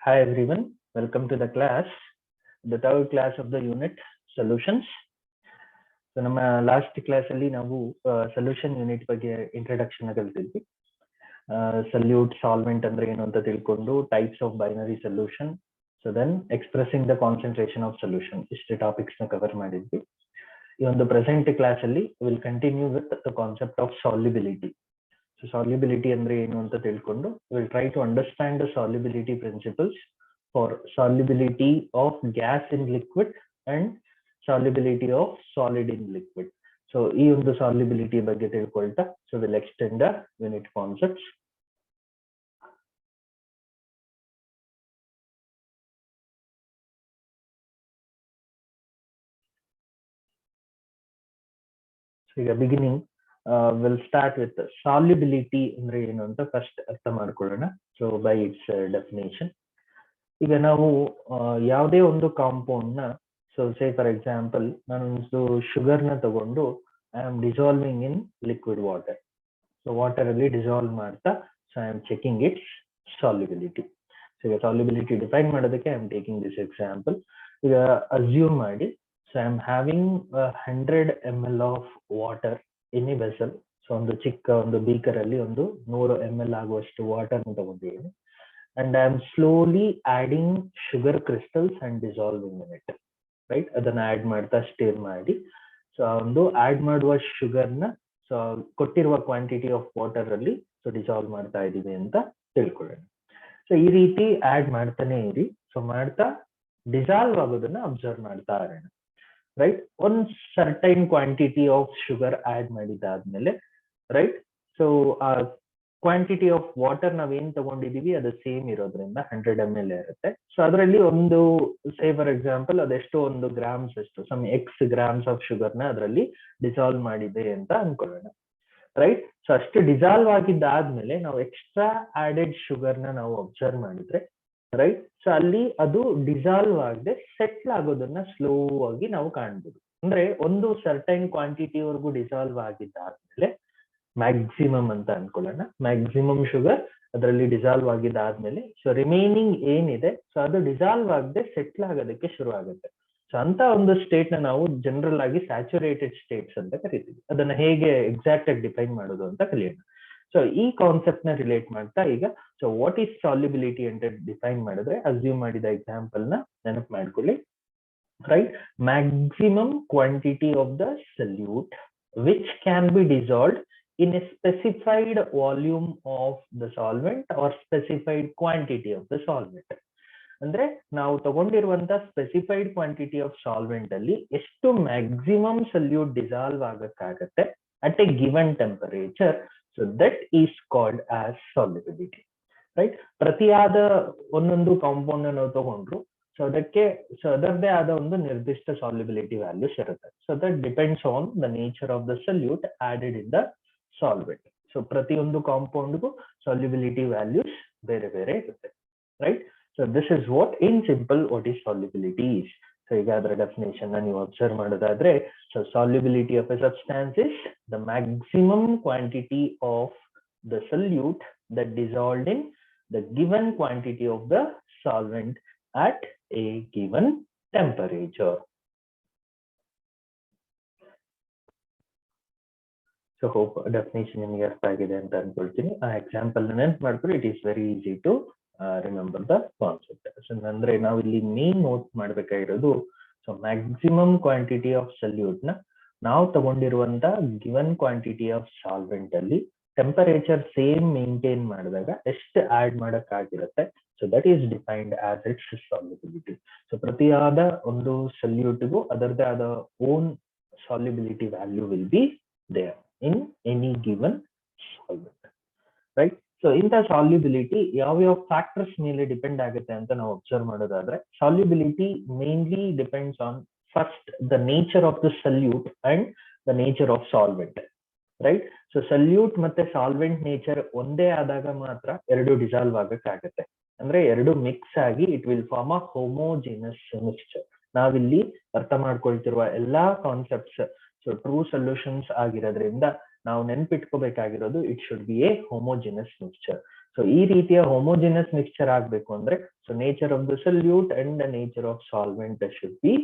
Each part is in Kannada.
Hi everyone, welcome to the class, the third class of the unit solutions. So ನಮ್ಮ ಲಾಸ್ಟ್ ಕ್ಲಾಸ್ ಅಲ್ಲಿ ನಾವು ಸೊಲ್ಯೂಷನ್ ಯೂನಿಟ್ ಬಗ್ಗೆ ಇಂಟ್ರಡಕ್ಷನ್ ಕಲಿತಿದ್ವಿ. ಸಲ್ಯೂಟ್ ಸಾಲ್ವೆಂಟ್ ಅಂದ್ರೆ ಏನು ಅಂತ ತಿಳ್ಕೊಂಡು types of binary solution, so then expressing the concentration of solution, ಇಷ್ಟು ಟಾಪಿಕ್ಸ್ ನ ಕವರ್ ಮಾಡಿದ್ವಿ. ಈ ಒಂದು ಪ್ರೆಸೆಂಟ್ ಕ್ಲಾಸ್ ಅಲ್ಲಿ will continue with the concept of solubility. So solubility ಅಂದ್ರೆ ಏನು ಅಂತ ತಿಳ್ಕೊಂಡು will try to understand the solubility principles for solubility of gas in liquid and solubility of solid in liquid. So ಈ ಒಂದು solubility ಬಗ್ಗೆ ತಿಳ್ಕೊಳ್ತಾ so we'll extend the unit concepts. So ಈಗ beginning we'll start with the solubility ಅಂದ್ರೆ ಏನು ಅಂತ ಫಸ್ಟ್ ಅರ್ಥ ಮಾಡ್ಕೊಳ್ಳೋಣ. So by its definition, ಈಗ ನಾವು ಯಾವುದೇ ಒಂದು ಕಾಂಪೌಂಡ್ ನ, ಸೊ ಸೇ ಫಾರ್ ಎಕ್ಸಾಂಪಲ್ ನಾನೊಂದು ಶುಗರ್ ನ ತಗೊಂಡು I am dissolving in liquid water. So water ಅಲ್ಲಿ ಡಿಸಾಲ್ವ್ ಮಾಡ್ತಾ so I am checking it's solubility. So ಈಗ ಸಾಲ್ಯುಬಿಲಿಟಿ ಡಿಫೈನ್ ಮಾಡೋದಕ್ಕೆ I am taking this example. ಈಗ ಅಸ್ಯೂಮ್ ಮಾಡಿ so I am having 100 ml of water in a vessel. So ಒಂದು ಚಿಕ್ಕ ಒಂದು ಬೀಕರ್ ಅಲ್ಲಿ ಒಂದು 100 ml ಆಗುವಷ್ಟು ವಾಟರ್ ನ ತಗೊಂಡಿದ್ದೀನಿ. And I am slowly adding sugar crystals and dissolving in it, right? ಅದನ್ನ ಆಡ್ ಮಾಡ್ತಾ ಸ್ಟೇರ್ ಮಾಡಿ ಸೊ ಒಂದು ಆಡ್ ಮಾಡುವ ಶುಗರ್ ನ ಸೊ ಕೊಟ್ಟಿರುವ ಕ್ವಾಂಟಿಟಿ ಆಫ್ ವಾಟರ್ ಅಲ್ಲಿ ಸೊ ಡಿಸಾಲ್ವ್ ಮಾಡ್ತಾ ಇದೀವಿ ಅಂತ ತಿಳ್ಕೊಳ್ಳೋಣ. ಸೊ ಈ ರೀತಿ ಆಡ್ ಮಾಡ್ತಾನೆ ಇರಿ. ಸೊ ಮಾಡ್ತಾ ಡಿಸಾಲ್ವ್ ಆಗೋದನ್ನ ಅಬ್ಸರ್ವ್ ಮಾಡ್ತಾ ಇರೋಣ, ರೈಟ್? ಒಂದ್ certain quantity of sugar add ಮಾಡಿದಾದ್ಮೇಲೆ, ರೈಟ್, ಸೊ ಆ ಕ್ವಾಂಟಿಟಿ ಆಫ್ ವಾಟರ್ ನಾವೇನ್ ತಗೊಂಡಿದೀವಿ ಅದು ಸೇಮ್ ಇರೋದ್ರಿಂದ 100 ml ಇರುತ್ತೆ. ಸೊ ಅದರಲ್ಲಿ ಒಂದು ಸೇ ಫಾರ್ ಎಕ್ಸಾಂಪಲ್ ಅದೆಷ್ಟು ಒಂದು ಗ್ರಾಮ್ಸ್ ಅಷ್ಟು some X grams of sugar ನ ಅದರಲ್ಲಿ ಡಿಸಾಲ್ವ್ ಮಾಡಿದೆ ಅಂತ ಅನ್ಕೊಳ್ಳೋಣ, ರೈಟ್? ಸೊ ಅಷ್ಟು ಡಿಸಾಲ್ವ್ ಆಗಿದ್ದಾದ್ಮೇಲೆ ನಾವು ಎಕ್ಸ್ಟ್ರಾ ಆಡೆಡ್ ಶುಗರ್ ನ ನಾವು ಅಬ್ಸರ್ವ್ ಮಾಡಿದ್ರೆ, ರೈಟ್, ಸೊ ಅಲ್ಲಿ ಅದು ಡಿಸಾಲ್ವ್ ಆಗದೆ ಸೆಟ್ಲ್ ಆಗೋದನ್ನ ಸ್ಲೋ ಆಗಿ ನಾವು ಕಾಣ್ಬೋದು. ಅಂದ್ರೆ ಒಂದು ಸರ್ಟೈನ್ ಕ್ವಾಂಟಿಟಿ ವರೆಗೂ ಡಿಸಾಲ್ವ್ ಆಗಿದ್ದಾದ್ಮೇಲೆ ಮ್ಯಾಕ್ಸಿಮಮ್ ಅಂತ ಅನ್ಕೊಳ್ಳೋಣ, ಮ್ಯಾಕ್ಸಿಮಮ್ ಶುಗರ್ ಅದರಲ್ಲಿ ಡಿಸಾಲ್ವ್ ಆಗಿದ್ದಾದ್ಮೇಲೆ ಸೊ ರಿಮೈನಿಂಗ್ ಏನಿದೆ ಸೊ ಅದು ಡಿಸಾಲ್ವ್ ಆಗದೆ ಸೆಟ್ಲ್ ಆಗೋದಕ್ಕೆ ಶುರು ಆಗುತ್ತೆ. ಸೊ ಅಂತ ಒಂದು ಸ್ಟೇಟ್ ನ ನಾವು ಜನರಲ್ ಆಗಿ ಸ್ಯಾಚುರೇಟೆಡ್ ಸ್ಟೇಟ್ಸ್ ಅಂತ ಕರಿತೀವಿ. ಅದನ್ನ ಹೇಗೆ ಎಕ್ಸಾಕ್ಟ್ ಆಗಿ ಡಿಫೈನ್ ಮಾಡೋದು ಅಂತ ಕಲಿಯೋಣ. ಸೊ ಈ ಕಾನ್ಸೆಪ್ಟ್ ನ ರಿಲೇಟ್ ಮಾಡ್ತಾ ಈಗ ಸೊ ವಾಟ್ ಈಸ್ ಸಾಲ್ಯುಬಿಲಿಟಿ ಅಂತ ಡಿಫೈನ್ ಮಾಡಿದ್ರೆ ಅಸ್ಯೂಮ್ ಮಾಡಿದ ಎಕ್ಸಾಂಪಲ್ ನ ನೆನಪು ಮಾಡ್ಕೊಳ್ಳಿ, right? Maximum quantity of the salute which can be dissolved in a specified volume of the solvent or specified quantity of the solvent. ಅಂದ್ರೆ ನಾವು ತಗೊಂಡಿರುವಂತ ಸ್ಪೆಸಿಫೈಡ್ ಕ್ವಾಂಟಿಟಿ ಆಫ್ ಸಾಲ್ವೆಂಟ್ ಅಲ್ಲಿ ಎಷ್ಟು ಮ್ಯಾಕ್ಸಿಮಮ್ ಸಲ್ಯೂಟ್ ಡಿಸಾಲ್ವ್ ಆಗಕ್ಕಾಗತ್ತೆ at a given temperature, so that is called as solubility, right? ಪ್ರತಿಯಾದ ಒಂದೊಂದು ಕಾಂಪೌಂಡ್ ನಾವು ತಗೊಂಡ್ರು ಸೊ ಅದಕ್ಕೆ ಸೊ ಅದರದೇ ಆದ ಒಂದು ನಿರ್ದಿಷ್ಟ ಸಾಲ್ಯುಬಿಲಿಟಿ ವ್ಯಾಲ್ಯೂಸ್ ಇರುತ್ತೆ. So that depends on the nature of the solute added in the solvent. So ಪ್ರತಿಯೊಂದು ಕಾಂಪೌಂಡ್ಗೂ ಸಾಲ್ಯುಬಿಲಿಟಿ ವ್ಯಾಲ್ಯೂಸ್ ಬೇರೆ ಬೇರೆ ಇರುತ್ತೆ, right? So this is what in simple what is solubility is. So ಈಗ ಅದರ ಡೆಫಿನೇಷನ್ ನೀವು ಅಬ್ಸರ್ವ್ ಮಾಡೋದಾದ್ರೆ so solubility of a substance is the maximum quantity of the solute that dissolved in the given quantity of the solvent at a given temperature. So hope definition ನಿಮಗೆ ಅರ್ಥ ಆಗಿದೆ ಅಂತ ಅನ್ಕೊಳ್ತೀನಿ. ಆ ಎಕ್ಸಾಂಪಲ್ ನೆನಪು ಮಾಡ್ಕೊಂಡು it is very easy to remember the concept. So ಅಂದ್ರೆ ನಾವು ಇಲ್ಲಿ ಮೇನ್ ನೋಟ್ ಮಾಡ್ಬೇಕಾಗಿರೋದು so maximum quantity of solute ನ ನಾವು ತಗೊಂಡಿರುವಂತ ಗಿವನ್ ಕ್ವಾಂಟಿಟಿ ಆಫ್ ಸಾಲ್ವೆಂಟ್ ಅಲ್ಲಿ ಟೆಂಪರೇಚರ್ ಸೇಮ್ ಮೇಂಟೈನ್ ಮಾಡಿದಾಗ ಎಷ್ಟು ಆಡ್ ಮಾಡಕ್ ಆಗಿರುತ್ತೆ, so that is defined as its solubility. So ಪ್ರತಿಯಾದ ಒಂದು ಸಲ್ಯೂಟ್ಗೂ ಅದರದೇ ಆದ own solubility value will be there in any given solvent, right? So in the solubility ಯಾವ ಫ್ಯಾಕ್ಟರ್ಸ್ ಮೇಲೆ ಡಿಪೆಂಡ್ ಆಗುತ್ತೆ ಅಂತ ನಾವು ಅಬ್ಸರ್ವ್ ಮಾಡೋದಾದ್ರೆ solubility mainly depends on first the nature of the solute and the nature of solvent, right? So solute ಮತ್ತೆ solvent nature ಒಂದೇ ಆದಾಗ ಮಾತ್ರ ಎರಡು ಡಿಸಾಲ್ವ್ ಆಗಕ್ಕಾಗತ್ತೆ. ಅಂದ್ರೆ ಎರಡು ಮಿಕ್ಸ್ ಆಗಿ it will form a homogeneous mixture. ನಾವಿಲ್ಲಿ ಅರ್ಥ ಮಾಡ್ಕೊಳ್ತಿರುವ ಎಲ್ಲಾ ಕಾನ್ಸೆಪ್ಟ್ಸ್ ಸೊ ಟ್ರೂ ಸೊಲ್ಯೂಷನ್ಸ್ ಆಗಿರೋದ್ರಿಂದ ನಾವು ನೆನ್ಪಿಟ್ಕೋಬೇಕಾಗಿರೋದು it should be a homogeneous mixture. So ಈ ರೀತಿಯ ಹೋಮೋಜಿನಸ್ ಮಿಕ್ಸ್ಚರ್ ಆಗ್ಬೇಕು ಅಂದ್ರೆ so nature of the solute and the nature of solvent should be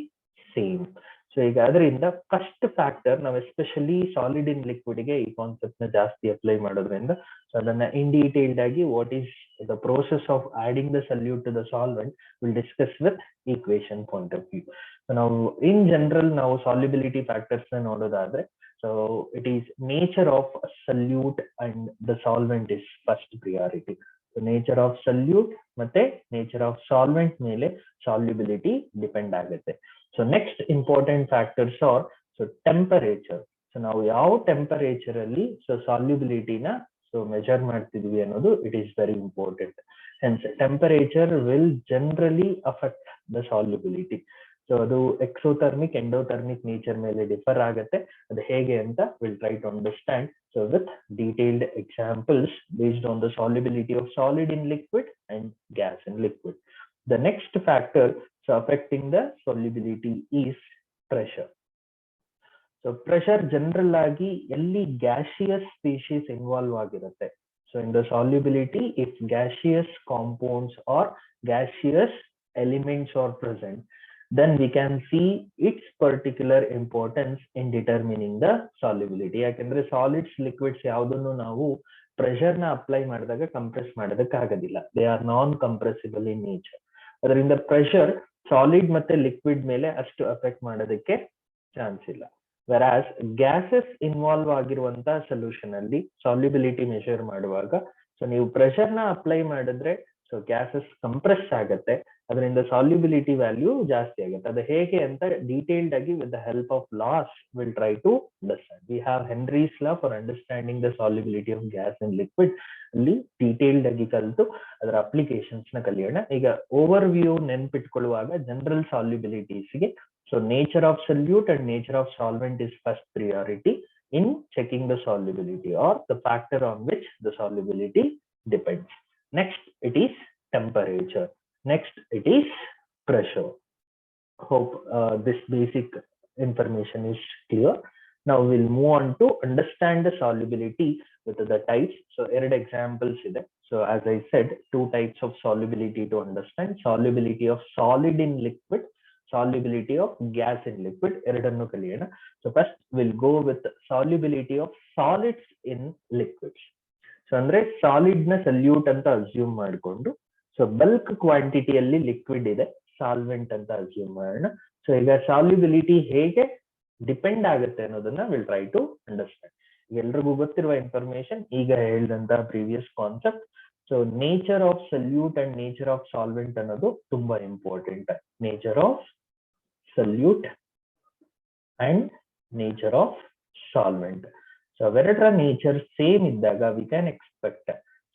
same. So ಈಗ ಅದರಿಂದ ಫಸ್ಟ್ ಫ್ಯಾಕ್ಟರ್ ನಾವು ಎಸ್ಪೆಷಲಿ ಸಾಲಿಡ್ ಇನ್ ಲಿಕ್ವಿಡ್ ಗೆ ಈ ಕಾನ್ಸೆಪ್ಟ್ ನ ಜಾಸ್ತಿ ಅಪ್ಲೈ ಮಾಡೋದ್ರಿಂದ ಸೊ ಅದನ್ನ ಇನ್ ಡೀಟೇಲ್ಡ್ ಆಗಿ what is the process of adding the solute to the solvent will discuss with equation point of view. So ನಾವು ಇನ್ ಜನರಲ್ ನಾವು ಸಾಲ್ಯುಬಿಲಿಟಿ ಫ್ಯಾಕ್ಟರ್ಸ್ ನ ನೋಡೋದಾದ್ರೆ so it is nature of solute and the solvent is first priority. Nature of salute ಮತ್ತೆ ನೇಚರ್ ಆಫ್ ಸಾಲ್ವೆಂಟ್ ಮೇಲೆ ಸಾಲ್ಯುಬಿಲಿಟಿ ಡಿಪೆಂಡ್ ಆಗುತ್ತೆ. So next important factors are so temperature. So ನಾವು ಯಾವ ಟೆಂಪರೇಚರ್ ಅಲ್ಲಿ ಸೊ ಸಾಲ್ಯುಬಿಲಿಟಿನ ಸೊ ಮೆಜರ್ ಮಾಡ್ತಿದ್ವಿ ಅನ್ನೋದು it is very important. Hence temperature will generally affect the solubility. So ಅದು ಎಕ್ಸೋಥರ್ಮಿಕ್ ಎಂಡೋಥರ್ಮಿಕ್ ನೇಚರ್ ಮೇಲೆ ಡಿಫರ್ ಆಗುತ್ತೆ. ಅದು ಹೇಗೆ ಅಂತ will try to understand so with detailed examples based on the solubility of solid in liquid and gas in liquid. The next factor so affecting the solubility is pressure. So pressure general agi elli gaseous species involve agirutte. So in the solubility, if gaseous compounds or gaseous elements are present, then we can see its particular importance in determining the solubility. Yakandre solids liquids yavudannu ನಾವು pressure na apply ಮಾಡಿದಾಗ compress ಮಾಡೋದಕ್ಕೆ ಆಗೋದಿಲ್ಲ. They are non compressible in nature. ಅದರಿಂದ ಪ್ರೆಷರ್ ಸಾಲಿಡ್ ಮತ್ತೆ ಲಿಕ್ವಿಡ್ ಮೇಲೆ ಅಷ್ಟು ಅಫೆಕ್ಟ್ ಮಾಡೋದಕ್ಕೆ ಚಾನ್ಸ್ ಇಲ್ಲ. ವೆರಾಸ್ ಗ್ಯಾಸಸ್ ಇನ್ವಾಲ್ವ್ ಆಗಿರುವಂತ ಸೊಲ್ಯೂಷನ್ ಅಲ್ಲಿ ಸಾಲ್ಯುಬಿಲಿಟಿ ಮೆಷರ್ ಮಾಡುವಾಗ ಸೊ ನೀವು ಪ್ರೆಷರ್ ನ ಅಪ್ಲೈ ಮಾಡಿದ್ರೆ ಸೊ ಗ್ಯಾಸಸ್ ಕಂಪ್ರೆಸ್ ಆಗುತ್ತೆ, ಅದರಿಂದ ಸಾಲ್ಯುಬಿಲಿಟಿ ವ್ಯಾಲ್ಯೂ ಜಾಸ್ತಿ ಆಗುತ್ತೆ. ಅದು ಹೇಗೆ ಅಂತ ಡೀಟೇಲ್ಡ್ ಆಗಿ with the help of laws will try to understand. We have Henry's law for understanding the solubility of gas and liquid. ಅಲ್ಲಿ ಡೀಟೇಲ್ಡ್ ಆಗಿ ಕಲಿತು ಅದರ ಅಪ್ಲಿಕೇಶನ್ಸ್ ನ ಕಲಿಯೋಣ. ಈಗ ಓವರ್ ವ್ಯೂ ನೆನ್ಪಿಟ್ಕೊಳ್ಳುವಾಗ ಜನರಲ್ ಸಾಲ್ಯುಬಿಲಿಟೀಸ್ ಗೆ so nature of solute and nature of solvent is first priority in checking the solubility are the factor on which the solubility depends. Next, it is temperature. Next, it is pressure. Hope this basic information is clear. Now we'll move on to understand the solubility with the types. So, ಎರಡು examples ಇದೆ. So, as I said, two types of solubility to understand. Solubility of solid in liquid, solubility of gas in liquid. ಎರಡನ್ನು ಕಲಿಯೋಣ. So, first we'll go with solubility of solids in liquids. So ಅಂದ್ರೆ ಸಾಲಿಡ್ ನ ಸಲ್ಯೂಟ್ ಅಂತ ಅಸ್ಯೂಮ್ ಮಾಡಿಕೊಂಡು ಸೊ ಬಲ್ಕ್ ಕ್ವಾಂಟಿಟಿಯಲ್ಲಿ ಲಿಕ್ವಿಡ್ ಇದೆ ಸಾಲ್ವೆಂಟ್ ಅಂತ ಅಸ್ಯೂಮ್ ಮಾಡೋಣ. ಸೊ ಈಗ ಸಾಲ್ಯುಬಿಲಿಟಿ ಹೇಗೆ ಡಿಪೆಂಡ್ ಆಗುತ್ತೆ ಅನ್ನೋದನ್ನ ವಿಲ್ ಟ್ರೈ ಟು ಅಂಡರ್ಸ್ಟ್ಯಾಂಡ್. ಎಲ್ರಿಗೂ ಗೊತ್ತಿರುವ ಇನ್ಫಾರ್ಮೇಶನ್ ಈಗ ಹೇಳಿದಂತ previous concept. So nature of solute and nature of solvent ಅನ್ನೋದು ತುಂಬಾ important. Nature of solute and nature of solvent. So wherever nature same iddaga we can expect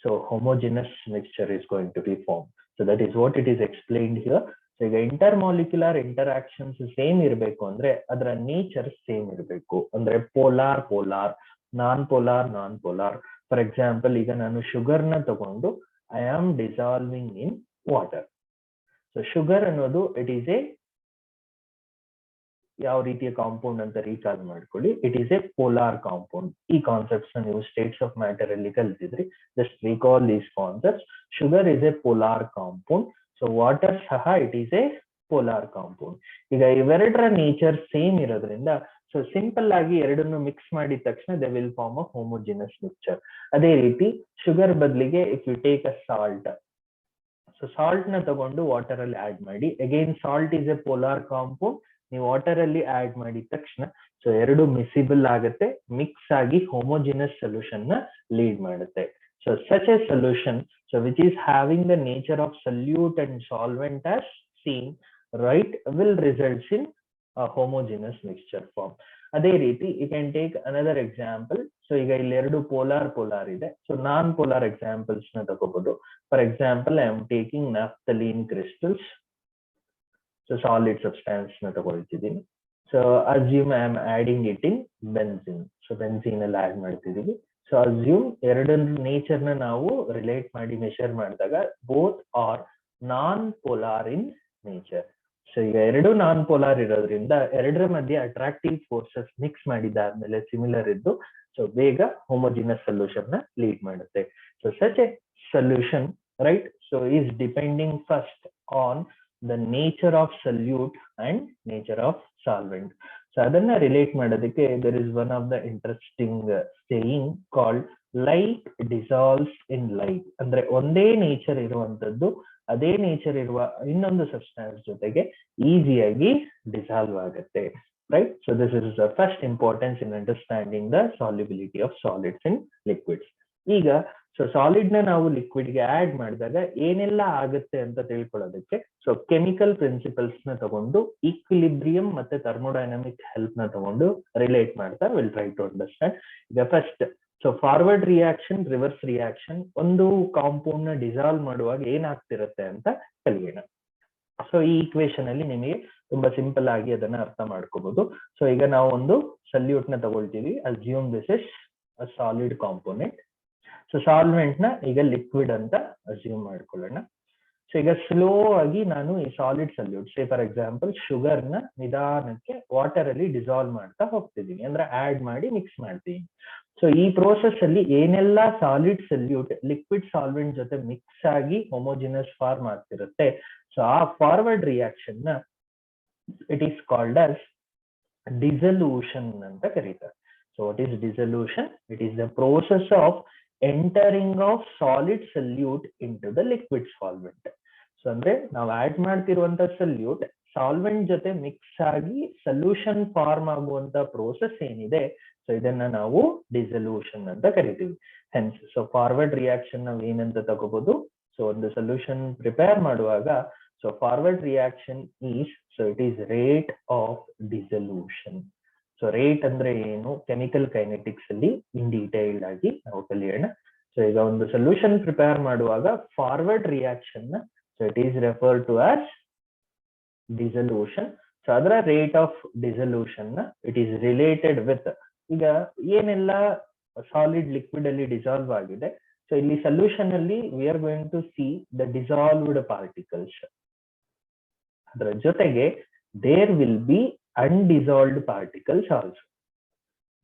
so homogeneous mixture is going to be formed. So that is what it is explained here. So ಈಗ intermolecular interactions same ಇರಬೇಕು ಅಂದ್ರೆ ಅದರ ನೇಚರ್ ಸೇಮ್ ಇರಬೇಕು. ಅಂದ್ರೆ polar polar, non polar non polar. For example ಈಗ ನಾನು ಶುಗರ್ ನ ತಗೊಂಡು I am dissolving in water. So sugar ಅನ್ನೋದು ಇಟ್ ಈಸ್ ಎ ಯಾವ ರೀತಿಯ ಕಾಂಪೌಂಡ್ ಅಂತ ರೀಕಾಲ್ ಮಾಡ್ಕೊಳ್ಳಿ. It is a polar compound. ಈ ಕಾನ್ಸೆಪ್ಟ್ಸ್ ನೀವು ಸ್ಟೇಟ್ಸ್ ಆಫ್ ಮ್ಯಾಟರ್ ಅಲ್ಲಿ ಕಲ್ತಿದ್ರಿ. Just recall these concepts. Sugar is a polar compound. So water ಸಹ it is a polar compound. ಈಗ ಇವೆರಡರ ನೇಚರ್ ಸೇಮ್ ಇರೋದ್ರಿಂದ ಸೊ ಸಿಂಪಲ್ ಆಗಿ ಎರಡನ್ನು ಮಿಕ್ಸ್ ಮಾಡಿದ ತಕ್ಷಣ they will form a homogeneous mixture. ಅದೇ ರೀತಿ ಶುಗರ್ ಬದಲಿಗೆ if you take a salt, so salt ನ ತಗೊಂಡು ವಾಟರ್ ಅಲ್ಲಿ ಆಡ್ ಮಾಡಿ, again salt is a polar compound. ನೀವು ವಾಟರ್ ಅಲ್ಲಿ ಆಡ್ ಮಾಡಿದ ತಕ್ಷಣ ಸೊ ಎರಡು ಮಿಸಿಬಲ್ ಆಗುತ್ತೆ, ಮಿಕ್ಸ್ ಆಗಿ ಹೋಮೋಜಿನಸ್ ಸೊಲ್ಯೂಷನ್ ನ ಲೀಡ್ ಮಾಡುತ್ತೆ. So such a solution so which is having the nature of solute and solvent as seen right will results in homogeneous mixture form. ಅದೇ ರೀತಿ you can take another example. So ಈಗ ಇಲ್ಲಿ ಎರಡು ಪೋಲಾರ್ ಪೋಲಾರ್ ಇದೆ. ಸೊ ನಾನ್ ಪೋಲಾರ್ ಎಕ್ಸಾಂಪಲ್ಸ್ ನ ತಗೋಬಹುದು. For example I am taking naphthalene crystals. So solid substance ನ ತಗೊಳ್ತಿದ್ದೀನಿ. So assume I am adding it in benzene. So benzene ಅಲ್ಲಿ ಆಡ್ ಮಾಡ್ತಿದೀವಿ. ಸೊ ಅಸ್ಯೂಮ್ ಎರಡನ್ನ ನೇಚರ್ ನ ನಾವು ರಿಲೇಟ್ ಮಾಡಿ ಮೆಷರ್ ಮಾಡಿದಾಗ both are non polar in nature. So ಈಗ ಎರಡು ನಾನ್ ಪೋಲಾರ್ ಇರೋದ್ರಿಂದ ಎರಡರ ಮಧ್ಯೆ ಅಟ್ರಾಕ್ಟಿವ್ ಫೋರ್ಸಸ್ ಮಿಕ್ಸ್ ಮಾಡಿದಾದ್ಮೇಲೆ ಸಿಮಿಲರ್ ಇದ್ದು ಸೊ ಬೇಗ ಹೋಮೋಜಿನಸ್ ಸೊಲ್ಯೂಷನ್ ನ ಲೀಡ್ ಮಾಡುತ್ತೆ. So such A solution, right? So is depending first on the nature of solute and nature of solvent. So adana relate ಮಾಡೋದಕ್ಕೆ there is one of the interesting saying called like dissolves in like. ಅಂದ್ರೆ ಒಂದೇ ನೇಚರ್ ಇರುವಂತದ್ದು ಅದೇ ನೇಚರ್ ಇರುವ ಇನ್ನೊಂದು ಸಬ್ಸ್ಟಾನ್ಸ್ ಜೊತೆಗೆ ಈಸಿಯಾಗಿ ಡಿಸಾಲ್ವ್ ಆಗುತ್ತೆ, right? So this is the first importance in understanding the solubility of solids in liquids. ಈಗ ಸೊ ಸಾಲಿಡ್ ನ ನಾವು ಲಿಕ್ವಿಡ್ ಗೆ ಆಡ್ ಮಾಡಿದಾಗ ಏನೆಲ್ಲ ಆಗುತ್ತೆ ಅಂತ ತಿಳ್ಕೊಳ್ಳೋದಕ್ಕೆ ಸೊ ಕೆಮಿಕಲ್ ಪ್ರಿನ್ಸಿಪಲ್ಸ್ ನ ತಗೊಂಡು ಈಕ್ವಿಲಿಬ್ರಿಯಂ ಮತ್ತೆ ಥರ್ಮೋಡೈನಮಿಕ್ ಹೆಲ್ಪ್ ನ ತಗೊಂಡು ರಿಲೇಟ್ ಮಾಡ್ತಾ ವಿಲ್ ಟ್ರೈ ಟು ಅಂಡರ್ಸ್ಟ್ಯಾಂಡ್. ಈಗ first so forward reaction, reverse reaction, ಒಂದು ಕಾಂಪೌಂಡ್ ನ ಡಿಸಾಲ್ವ್ ಮಾಡುವಾಗ ಏನಾಗ್ತಿರುತ್ತೆ ಅಂತ ಕಲಿಯೋಣ. ಸೊ ಈ ಈಕ್ವೇಶನ್ ಅಲ್ಲಿ ನಿಮಗೆ ತುಂಬಾ ಸಿಂಪಲ್ ಆಗಿ ಅದನ್ನ ಅರ್ಥ ಮಾಡ್ಕೋಬಹುದು. ಸೊ ಈಗ ನಾವು ಒಂದು ಸಲ್ಯೂಟ್ ನ ತಗೊಳ್ತೀವಿ, assume this is a solid component. So solvent ನ ಈಗ ಲಿಕ್ವಿಡ್ ಅಂತ ಅಸ್ಯೂಮ್ ಮಾಡ್ಕೊಳ್ಳೋಣ. ಸೊ ಈಗ ಸ್ಲೋ ಆಗಿ ನಾನು ಈ solid salute, say for example sugar ನ ನಿಧಾನಕ್ಕೆ ವಾಟರ್ ಅಲ್ಲಿ ಡಿಸಾಲ್ವ್ ಮಾಡ್ತಾ ಹೋಗ್ತಿದ್ದೀನಿ, ಅಂದ್ರೆ ಆಡ್ ಮಾಡಿ ಮಿಕ್ಸ್ ಮಾಡ್ತೀನಿ. ಸೊ ಈ ಪ್ರೋಸೆಸ್ ಅಲ್ಲಿ ಏನೆಲ್ಲ ಸಾಲಿಡ್ ಸಲ್ಯೂಟ್ ಲಿಕ್ವಿಡ್ ಸಾಲ್ವೆಂಟ್ ಜೊತೆ ಮಿಕ್ಸ್ ಆಗಿ ಹೋಮೋಜಿನಸ್ ಫಾರ್ಮ್ ಆಗ್ತಿರುತ್ತೆ, ಸೊ ಆ ಫಾರ್ವರ್ಡ್ ರಿಯಾಕ್ಷನ್ ನ it is called as dissolution ಅಂತ ಕರೀತಾರೆ. So what is dissolution? It is the process of entering of solid solute into the liquid solvent. So ಅಂದ್ರೆ ನಾವು ಆಡ್ ಮಾಡ್ತಿರುವಂತ ಸಲ್ಯೂಟ್ ಸಾಲ್ವೆಂಟ್ ಜೊತೆ ಮಿಕ್ಸ್ ಆಗಿ ಸೊಲ್ಯೂಷನ್ ಫಾರ್ಮ್ ಆಗುವಂತ ಪ್ರೋಸೆಸ್ ಏನಿದೆ, ಸೊ ಇದನ್ನ ನಾವು ಡಿಸಲ್ಯೂಷನ್ ಅಂತ ಕರಿತೀವಿ. ಹೆನ್ಸ್ ಸೊ ಫಾರ್ವರ್ಡ್ ರಿಯಾಕ್ಷನ್ ನಾವು ಏನಂತ ತಗೋಬಹುದು, ಸೊ ಒಂದು ಸೊಲ್ಯೂಷನ್ ಪ್ರಿಪೇರ್ ಮಾಡುವಾಗ so forward reaction is, so it is rate of dissolution. So rate ಅಂದ್ರೆ ಏನು, ಕೆಮಿಕಲ್ ಕೈನೆಟಿಕ್ಸ್ ಅಲ್ಲಿ ಇನ್ ಡೀಟೇಲ್ಡ್ ಆಗಿ ನಾವು ಕಲಿಯೋಣ. ಸೊ ಈಗ ಒಂದು ಸೊಲ್ಯೂಷನ್ ಪ್ರಿಪೇರ್ ಮಾಡುವಾಗ ಫಾರ್ವರ್ಡ್ ರಿಯಾಕ್ಷನ್ ನ so it is refer to as dissolution. So ಅದರ ರೇಟ್ ಆಫ್ ಡಿಸಲ್ಯೂಷನ್ ನ ಇಟ್ ಈಸ್ ರಿಲೇಟೆಡ್ ವಿತ್, ಈಗ ಏನೆಲ್ಲ ಸಾಲಿಡ್ ಲಿಕ್ವಿಡ್ ಅಲ್ಲಿ ಡಿಸಾಲ್ವ್ ಆಗಿದೆ, ಸೊ ಇಲ್ಲಿ ಸೊಲ್ಯೂಷನ್ ಅಲ್ಲಿ we are going to see the dissolved particles. ಅದರ ಜೊತೆಗೆ there will be undissolved particles also.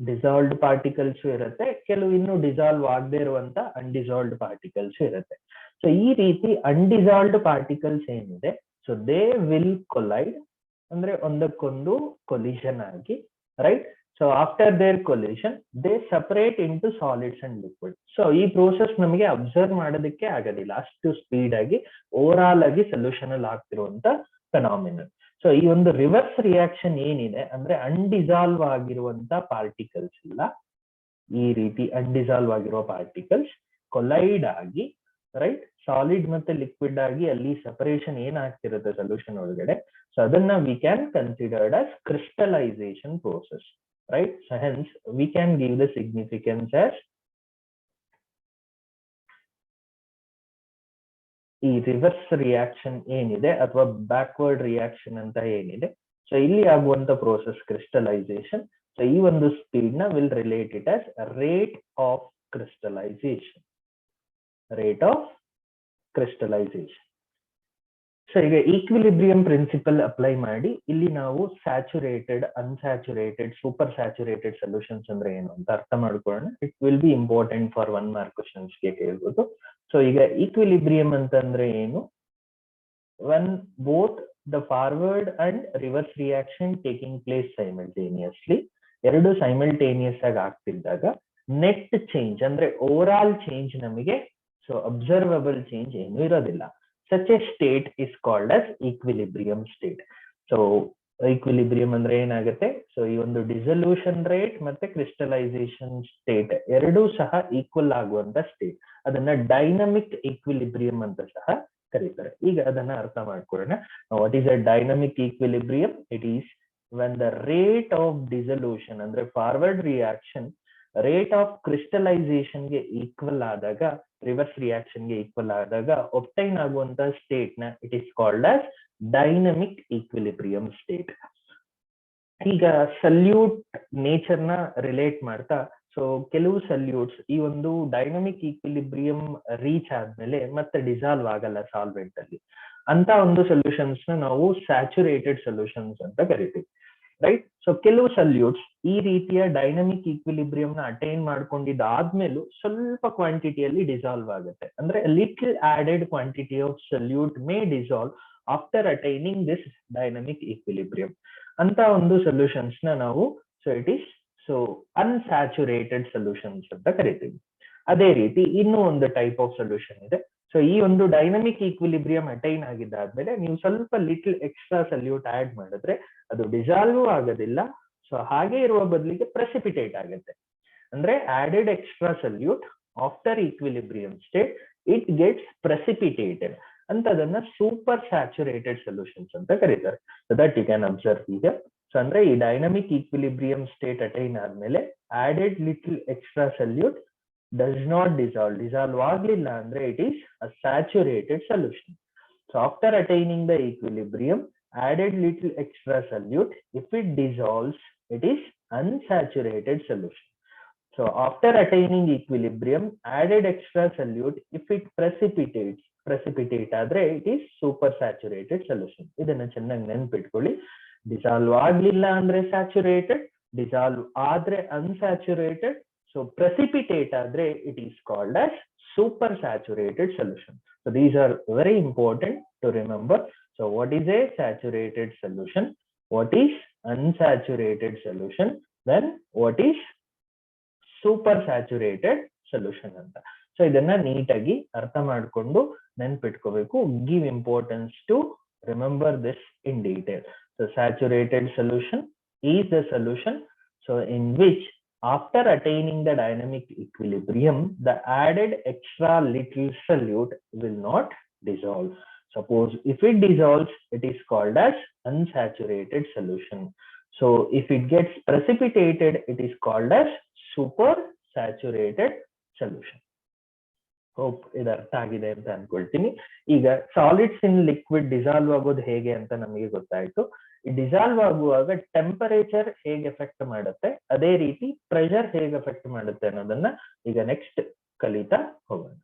Dissolved particles ಇರುತ್ತೆ, ಕೆಲವು ಇನ್ನು ಡಿಸಾಲ್ವ್ ಆಗದೆ ಇರುವಂತ ಅನ್ಡಿಸಾಲ್ವ್ಡ್ ಪಾರ್ಟಿಕಲ್ಸ್ ಇರುತ್ತೆ. ಸೊ ಈ ರೀತಿ ಅನ್ಡಿಸಾಲ್ವ್ಡ್ ಪಾರ್ಟಿಕಲ್ಸ್ ಏನಿದೆ, ಸೊ ದೇ ವಿಲ್ ಕೊಲೈಡ್, ಅಂದ್ರೆ ಒಂದಕ್ಕೊಂದು ಕೊಲಿಷನ್ ಆಗಿ, right? So after their collision they separate into solids and liquid. So ಈ ಪ್ರೋಸೆಸ್ ನಮಗೆ ಅಬ್ಸರ್ವ್ ಮಾಡೋದಕ್ಕೆ ಆಗೋದಿಲ್ಲ, ಅಷ್ಟು ಸ್ಪೀಡ್ ಆಗಿ ಓವರ್ ಆಲ್ ಆಗಿ ಸೊಲ್ಯೂಷನ್ ಅಲ್ಲಿ ಆಗ್ತಿರುವಂತ ಫೆನಾಮಿನನ್. ಸೊ ಈ ಒಂದು ರಿವರ್ಸ್ ರಿಯಾಕ್ಷನ್ ಏನಿದೆ ಅಂದ್ರೆ ಅನ್ಡಿಸಾಲ್ವ್ ಆಗಿರುವಂತ ಪಾರ್ಟಿಕಲ್ಸ್ ಇಲ್ಲ, ಈ ರೀತಿ ಅನ್ಡಿಸಾಲ್ವ್ ಆಗಿರುವ ಪಾರ್ಟಿಕಲ್ಸ್ ಕೊಲೈಡ್ ಆಗಿ, ರೈಟ್, ಸಾಲಿಡ್ ಮತ್ತೆ ಲಿಕ್ವಿಡ್ ಆಗಿ ಅಲ್ಲಿ ಸಪರೇಷನ್ ಏನಾಗ್ತಿರುತ್ತೆ ಸೊಲ್ಯೂಷನ್ ಒಳಗಡೆ, ಸೊ ಅದನ್ನ we can considered as crystallisation process, right? So hence we can give the significance as ಈ ರಿವರ್ಸ್ ರಿಯಾಕ್ಷನ್ ಏನಿದೆ ಅಥವಾ ಬ್ಯಾಕ್ವರ್ಡ್ ರಿಯಾಕ್ಷನ್ ಅಂತ ಏನಿದೆ, ಸೊ ಇಲ್ಲಿ ಆಗುವಂತ ಪ್ರೋಸೆಸ್ ಕ್ರಿಸ್ಟಲೈಸೇಷನ್. ಸೊ ಈ ಒಂದು ಸ್ಪೀಡ್ ನ will relate it as rate of crystallisation, rate of crystallisation. So ಈಗ ಈಕ್ವಿಲಿಬ್ರಿಯಂ ಪ್ರಿನ್ಸಿಪಲ್ ಅಪ್ಲೈ ಮಾಡಿ ಇಲ್ಲಿ ನಾವು saturated, unsaturated, super saturated solutions ಅಂದ್ರೆ ಏನು ಅಂತ ಅರ್ಥ ಮಾಡ್ಕೊಳ್ಳೋಣ. It will be important for 1 mark questions ಗೆ ಕೇಳ್ಬೋದು. ಸೊ ಈಗ ಈಕ್ವಿಲಿಬ್ರಿಯಂ ಅಂತಂದ್ರೆ ಏನು? when both the forward and reverse reaction taking place simultaneously, ಎರಡು ಸೈಮಲ್ಟೇನಿಯಸ್ ಆಗಿ ಆಗ್ತಿದ್ದಾಗ ನೆಟ್ ಚೇಂಜ್ ಅಂದ್ರೆ ಓವರ್ ಆಲ್ ಚೇಂಜ್ ನಮಗೆ ಸೊ ಅಬ್ಸರ್ವಬಲ್ ಚೇಂಜ್ ಏನು ಇರೋದಿಲ್ಲ. such a state is called as equilibrium state. so equilibrium ಅಂದ್ರೆ ಏನಾಗುತ್ತೆ, ಸೊ ಈ ಒಂದು ಡಿಸಲ್ಯೂಷನ್ ರೇಟ್ ಮತ್ತೆ ಕ್ರಿಸ್ಟಲೈಸೇಷನ್ ಸ್ಟೇಟ್ ಎರಡೂ ಸಹ ಈಕ್ವಲ್ ಆಗುವಂತ ಸ್ಟೇಟ್, ಅದನ್ನ ಡೈನಮಿಕ್ ಈಕ್ವಿಲಿಬ್ರಿಯಂ ಅಂತ ಸಹ ಕರೀತಾರೆ. ಈಗ ಅದನ್ನ ಅರ್ಥ ಮಾಡ್ಕೊಳ್ಳೋಣ. What is a dynamic equilibrium? It is when the rate of dissolution ಅಂದ್ರೆ forward reaction rate of crystallisation ಗೆ ಈಕ್ವಲ್ ಆದಾಗ, ರಿವರ್ಸ್ ರಿಯಾಕ್ಷನ್ ಗೆ ಈಕ್ವಲ್ ಆದಾಗ ಒಬ್ಟೈನ್ ಆಗುವಂತ ಸ್ಟೇಟ್ ನ it is called as dynamic equilibrium state. ಈಗ ಸಲ್ಯೂಟ್ ನೇಚರ್ ನ ರಿಲೇಟ್ ಮಾಡ್ತಾ, ಸೊ ಕೆಲವು ಸಲ್ಯೂಟ್ಸ್ ಈ ಒಂದು ಡೈನಮಿಕ್ ಈಕ್ವಿಲಿಬ್ರಿಯಂ ರೀಚ್ ಆದ್ಮೇಲೆ ಮತ್ತೆ ಡಿಸಾಲ್ವ್ ಆಗಲ್ಲ ಸಾಲ್ವೆಂಟ್ ಅಲ್ಲಿ, ಅಂತ ಒಂದು ಸೊಲ್ಯೂಷನ್ಸ್ ನ ನಾವು ಸ್ಯಾಚುರೇಟೆಡ್ ಸೊಲ್ಯೂಷನ್ಸ್ ಅಂತ ಕರಿತೀವಿ. ರೈಟ್. ಸೊ ಕೆಲವು ಸಲ್ಯೂಟ್ಸ್ ಈ ರೀತಿಯ ಡೈನಮಿಕ್ ಈಕ್ವಿಲಿಬ್ರಿಯಂ ನ ಅಟೈನ್ ಮಾಡ್ಕೊಂಡಿದ್ದಾದ್ಮೇಲೂ ಸ್ವಲ್ಪ ಕ್ವಾಂಟಿಟಿಯಲ್ಲಿ ಡಿಸಾಲ್ವ್ ಆಗುತ್ತೆ. ಅಂದ್ರೆ little added quantity of salute May dissolve after attaining this dynamic equilibrium ಅಂತ ಒಂದು ಸೊಲ್ಯೂಷನ್ಸ್ ನ ನಾವು ಇಟ್ ಈಸ್ ಅನ್ಸ್ಯಾಚುರೇಟೆಡ್ ಸೊಲ್ಯೂಷನ್ಸ್ ಅಂತ ಕರಿತೀವಿ. ಅದೇ ರೀತಿ ಇನ್ನೂ ಒಂದು ಟೈಪ್ ಆಫ್ ಸೊಲ್ಯೂಷನ್ ಇದೆ. ಸೊ ಈ ಒಂದು ಡೈನಮಿಕ್ ಈಕ್ವಿಲಿಬ್ರಿಯಂ ಅಟೈನ್ ಆಗಿದ್ದಾದ್ಮೇಲೆ ನೀವು ಸ್ವಲ್ಪ ಲಿಟಲ್ ಎಕ್ಸ್ಟ್ರಾ ಸಲ್ಯೂಟ್ ಆಡ್ ಮಾಡಿದ್ರೆ ಅದು ಡಿಸಾಲ್ವ್ ಆಗೋದಿಲ್ಲ. ಸೊ ಹಾಗೆ ಇರುವ ಬದಲಿಗೆ ಪ್ರೆಸಿಪಿಟೇಟ್ ಆಗುತ್ತೆ. ಅಂದ್ರೆ added extra solute after equilibrium state it gets precipitated ಅಂತ ಅದನ್ನ ಸೂಪರ್ ಸ್ಯಾಚುರೇಟೆಡ್ ಸೊಲ್ಯೂಷನ್ಸ್ ಅಂತ ಕರೀತಾರೆ. So that you can observe ಈಗ. ಸೊ ಅಂದ್ರೆ ಈ ಡೈನಮಿಕ್ ಈಕ್ವಿಲಿಬ್ರಿಯಂ ಸ್ಟೇಟ್ ಅಟೈನ್ ಆದ್ಮೇಲೆ added little extra solute does not dissolve ಆಗ್ಲಿಲ್ಲ ಅಂದ್ರೆ it is a saturated solution. So after attaining the equilibrium, added little extra solute, if it dissolves, it is unsaturated solution. So after attaining equilibrium, added extra solute, if it precipitate ಆದ್ರೆ it is super saturated solution. ಇದನ್ನ ಚೆನ್ನಾಗಿ ನೆನಪಿಟ್ಕೊಳ್ಳಿ. ಡಿಸಾಲ್ವ್ ಆಗ್ಲಿಲ್ಲ ಅಂದ್ರೆ ಸ್ಯಾಚುರೇಟೆಡ್, ಡಿಸಾಲ್ವ್ ಆದ್ರೆ unsaturated. So precipitate adre it is called as super saturated solution. So these are very important to remember. So what is a saturated solution? What is unsaturated solution? Then what is super saturated solution anta. So idanna neat agi artha madkondo ನೆನಪಿಟ್ಕೋಬೇಕು. Give importance to remember this in detail. So saturated solution is the solution so in which after attaining the dynamic equilibrium, the added extra little solute will not dissolve. Suppose if it dissolves, it is called as unsaturated solution. So if it gets precipitated, it is called as super saturated solution. Hope ಇದು ಅರ್ಥ ಆಗಿದೆ ಅಂತ ಅನ್ಕೊಳ್ತೀನಿ. ಈಗ ಸಾಲಿಡ್ಸ್ ಇನ್ ಲಿಕ್ವಿಡ್ ಡಿಸಾಲ್ವ್ ಆಗೋದು ಹೇಗೆ ಅಂತ ನಮಗೆ ಗೊತ್ತಾಯ್ತು. ಡಿಸಾಲ್ವ್ ಆಗುವಾಗ ಟೆಂಪರೇಚರ್ ಹೇಗೆ ಎಫೆಕ್ಟ್ ಮಾಡುತ್ತೆ, ಅದೇ ರೀತಿ ಪ್ರೆಷರ್ ಹೇಗೆ ಎಫೆಕ್ಟ್ ಮಾಡುತ್ತೆ ಅನ್ನೋದನ್ನ ಈಗ ನೆಕ್ಸ್ಟ್ ಕಲಿತಾ ಹೋಗೋಣ.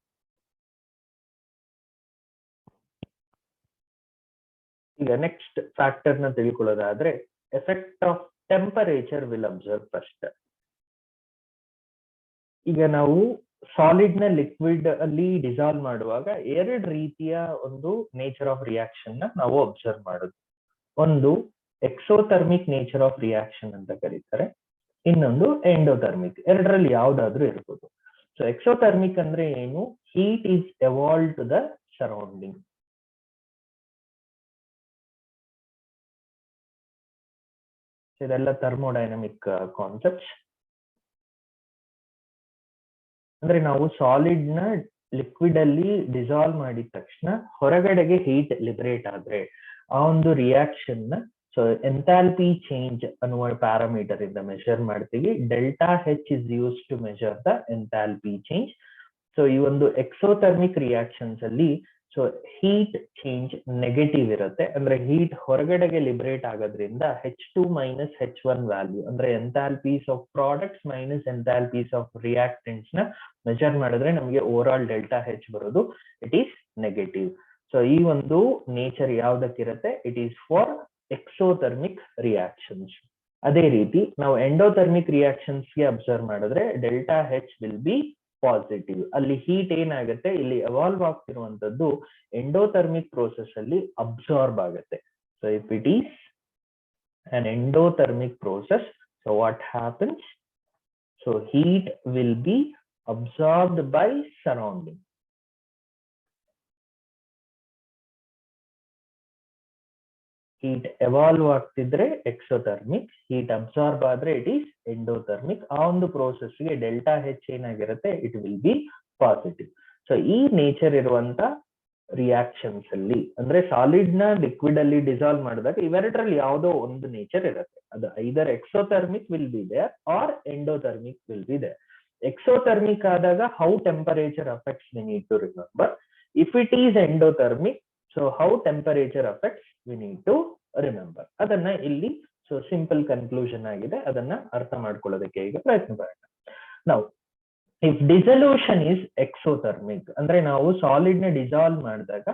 ಈಗ ನೆಕ್ಸ್ಟ್ ಫ್ಯಾಕ್ಟರ್ ನ ತಿಳ್ಕೊಳ್ಳೋದಾದ್ರೆ effect of temperature will observe first. ಈಗ ನಾವು ಸಾಲಿಡ್ ನ ಲಿಕ್ವಿಡ್ ಅಲ್ಲಿ ಡಿಸಾಲ್ವ್ ಮಾಡುವಾಗ ಎರಡು ರೀತಿಯ ಒಂದು ನೇಚರ್ ಆಫ್ ರಿಯಾಕ್ಷನ್ ನ ನಾವು ಅಬ್ಸರ್ವ್ ಮಾಡೋದು. ಒಂದು ಎಕ್ಸೋಥರ್ಮಿಕ್ ನೇಚರ್ ಆಫ್ ರಿಯಾಕ್ಷನ್ ಅಂತ ಕರೀತಾರೆ, ಇನ್ನೊಂದು ಎಂಡೋಥರ್ಮಿಕ್. ಎರಡರಲ್ಲಿ ಯಾವ್ದಾದ್ರೂ ಇರ್ಬೋದು. ಸೊ ಎಕ್ಸೋಥರ್ಮಿಕ್ ಅಂದ್ರೆ ಏನು? Heat is evolve to the surrounding. ಇದೆಲ್ಲ ಥರ್ಮೋಡೈನಮಿಕ್ ಕಾನ್ಸೆಪ್ಟ್ಸ್. ಅಂದ್ರೆ ನಾವು ಸಾಲಿಡ್ ನ ಲಿಕ್ವಿಡ್ ಅಲ್ಲಿ ಡಿಸಾಲ್ವ್ ಮಾಡಿದ ತಕ್ಷಣ ಹೊರಗಡೆಗೆ ಹೀಟ್ ಲಿಬರೇಟ್ ಆದ್ರೆ ಆ ಒಂದು ರಿಯಾಕ್ಷನ್ ನ ಸೊ ಎಂಥಾಲ್ಪಿ ಚೇಂಜ್ ಅನ್ನುವ ಪ್ಯಾರಾಮೀಟರ್ ಇಂದ ಮೆಷರ್ ಮಾಡ್ತೀವಿ. Delta H is use to measure the enthalpy change. So ಈ ಒಂದು ಎಕ್ಸೋಥರ್ಮಿಕ್ ರಿಯಾಕ್ಷನ್ಸ್ ಅಲ್ಲಿ ಸೊ ಹೀಟ್ ಚೇಂಜ್ ನೆಗೆಟಿವ್ ಇರುತ್ತೆ. ಅಂದ್ರೆ ಹೀಟ್ ಹೊರಗಡೆಗೆ ಲಿಬರೇಟ್ ಆಗೋದ್ರಿಂದ H2 ಮೈನಸ್ H1 ವ್ಯಾಲ್ಯೂ ಅಂದ್ರೆ enthalpies of products minus enthalpies of reactants ನ ಮೆಜರ್ ಮಾಡಿದ್ರೆ ನಮಗೆ ಓವರ್ ಆಲ್ ಡೆಲ್ಟಾ ಹೆಚ್ ಬರೋದು ಇಟ್ ಈಸ್ ನೆಗೆಟಿವ್. ಸೊ ಈ ಒಂದು ನೇಚರ್ ಯಾವ್ದಕ್ಕಿರುತ್ತೆ? It is for exothermic reactions. ಅದೇ ರೀತಿ ನಾವು ಎಂಡೋಥರ್ಮಿಕ್ ರಿಯಾಕ್ಷನ್ಸ್ ಗೆ ಅಬ್ಸರ್ವ್ ಮಾಡಿದ್ರೆ delta H will be positive. ಅಲ್ಲಿ ಹೀಟ್ ಏನಾಗುತ್ತೆ, ಇಲ್ಲಿ ಎವಾಲ್ವ್ ಆಗ್ತಿರುವಂತದ್ದು ಎಂಡೋಥರ್ಮಿಕ್ ಪ್ರೋಸೆಸ್ ಅಲ್ಲಿ ಅಬ್ಸಾರ್ಬ್ ಆಗುತ್ತೆ. So if it is an endothermic process, so what happens? So heat will be absorbed by surrounding. Heat evolve ಆಗ್ತಿದ್ರೆ ಎಕ್ಸೋಥರ್ಮಿಕ್, ಹೀಟ್ ಅಬ್ಸಾರ್ಬ್ ಆದ್ರೆ ಇಟ್ ಈಸ್ ಎಂಡೋಥರ್ಮಿಕ್. ಆ ಒಂದು ಪ್ರೋಸೆಸ್ ಗೆ ಡೆಲ್ಟಾ ಹೆಚ್ ಏನಾಗಿರುತ್ತೆ, it will be positive. So ಈ ನೇಚರ್ ಇರುವಂತ ರಿಯಾಕ್ಷನ್ಸ್ ಅಲ್ಲಿ ಅಂದ್ರೆ ಸಾಲಿಡ್ ನ ಲಿಕ್ವಿಡ್ ಅಲ್ಲಿ ಡಿಸಾಲ್ವ್ ಮಾಡಿದಾಗ ಇವೆರಡರಲ್ಲಿ ಯಾವುದೋ ಒಂದು ನೇಚರ್ ಇರುತ್ತೆ. ಅದು either exothermic will be there or endothermic will be there. Exothermic ಆದಾಗ how temperature affects we need to remember. If it is endothermic, so how temperature affects we need to remember. ಅದನ್ನ ಇಲ್ಲಿ ಸೊ ಸಿಂಪಲ್ ಕನ್ಕ್ಲೂಷನ್ ಆಗಿದೆ, ಅದನ್ನ ಅರ್ಥ ಮಾಡ್ಕೊಳ್ಳೋದಕ್ಕೆ ಈಗ ಪ್ರಯತ್ನ ಪಡೋಣ. ನಾವು ಇಫ್ ಡಿಸಲ್ಯೂಷನ್ ಇಸ್ ಎಕ್ಸೋಥರ್ಮಿಕ್ ಅಂದ್ರೆ ನಾವು ಸಾಲಿಡ್ ನ ಡಿಸಾಲ್ವ್ ಮಾಡಿದಾಗ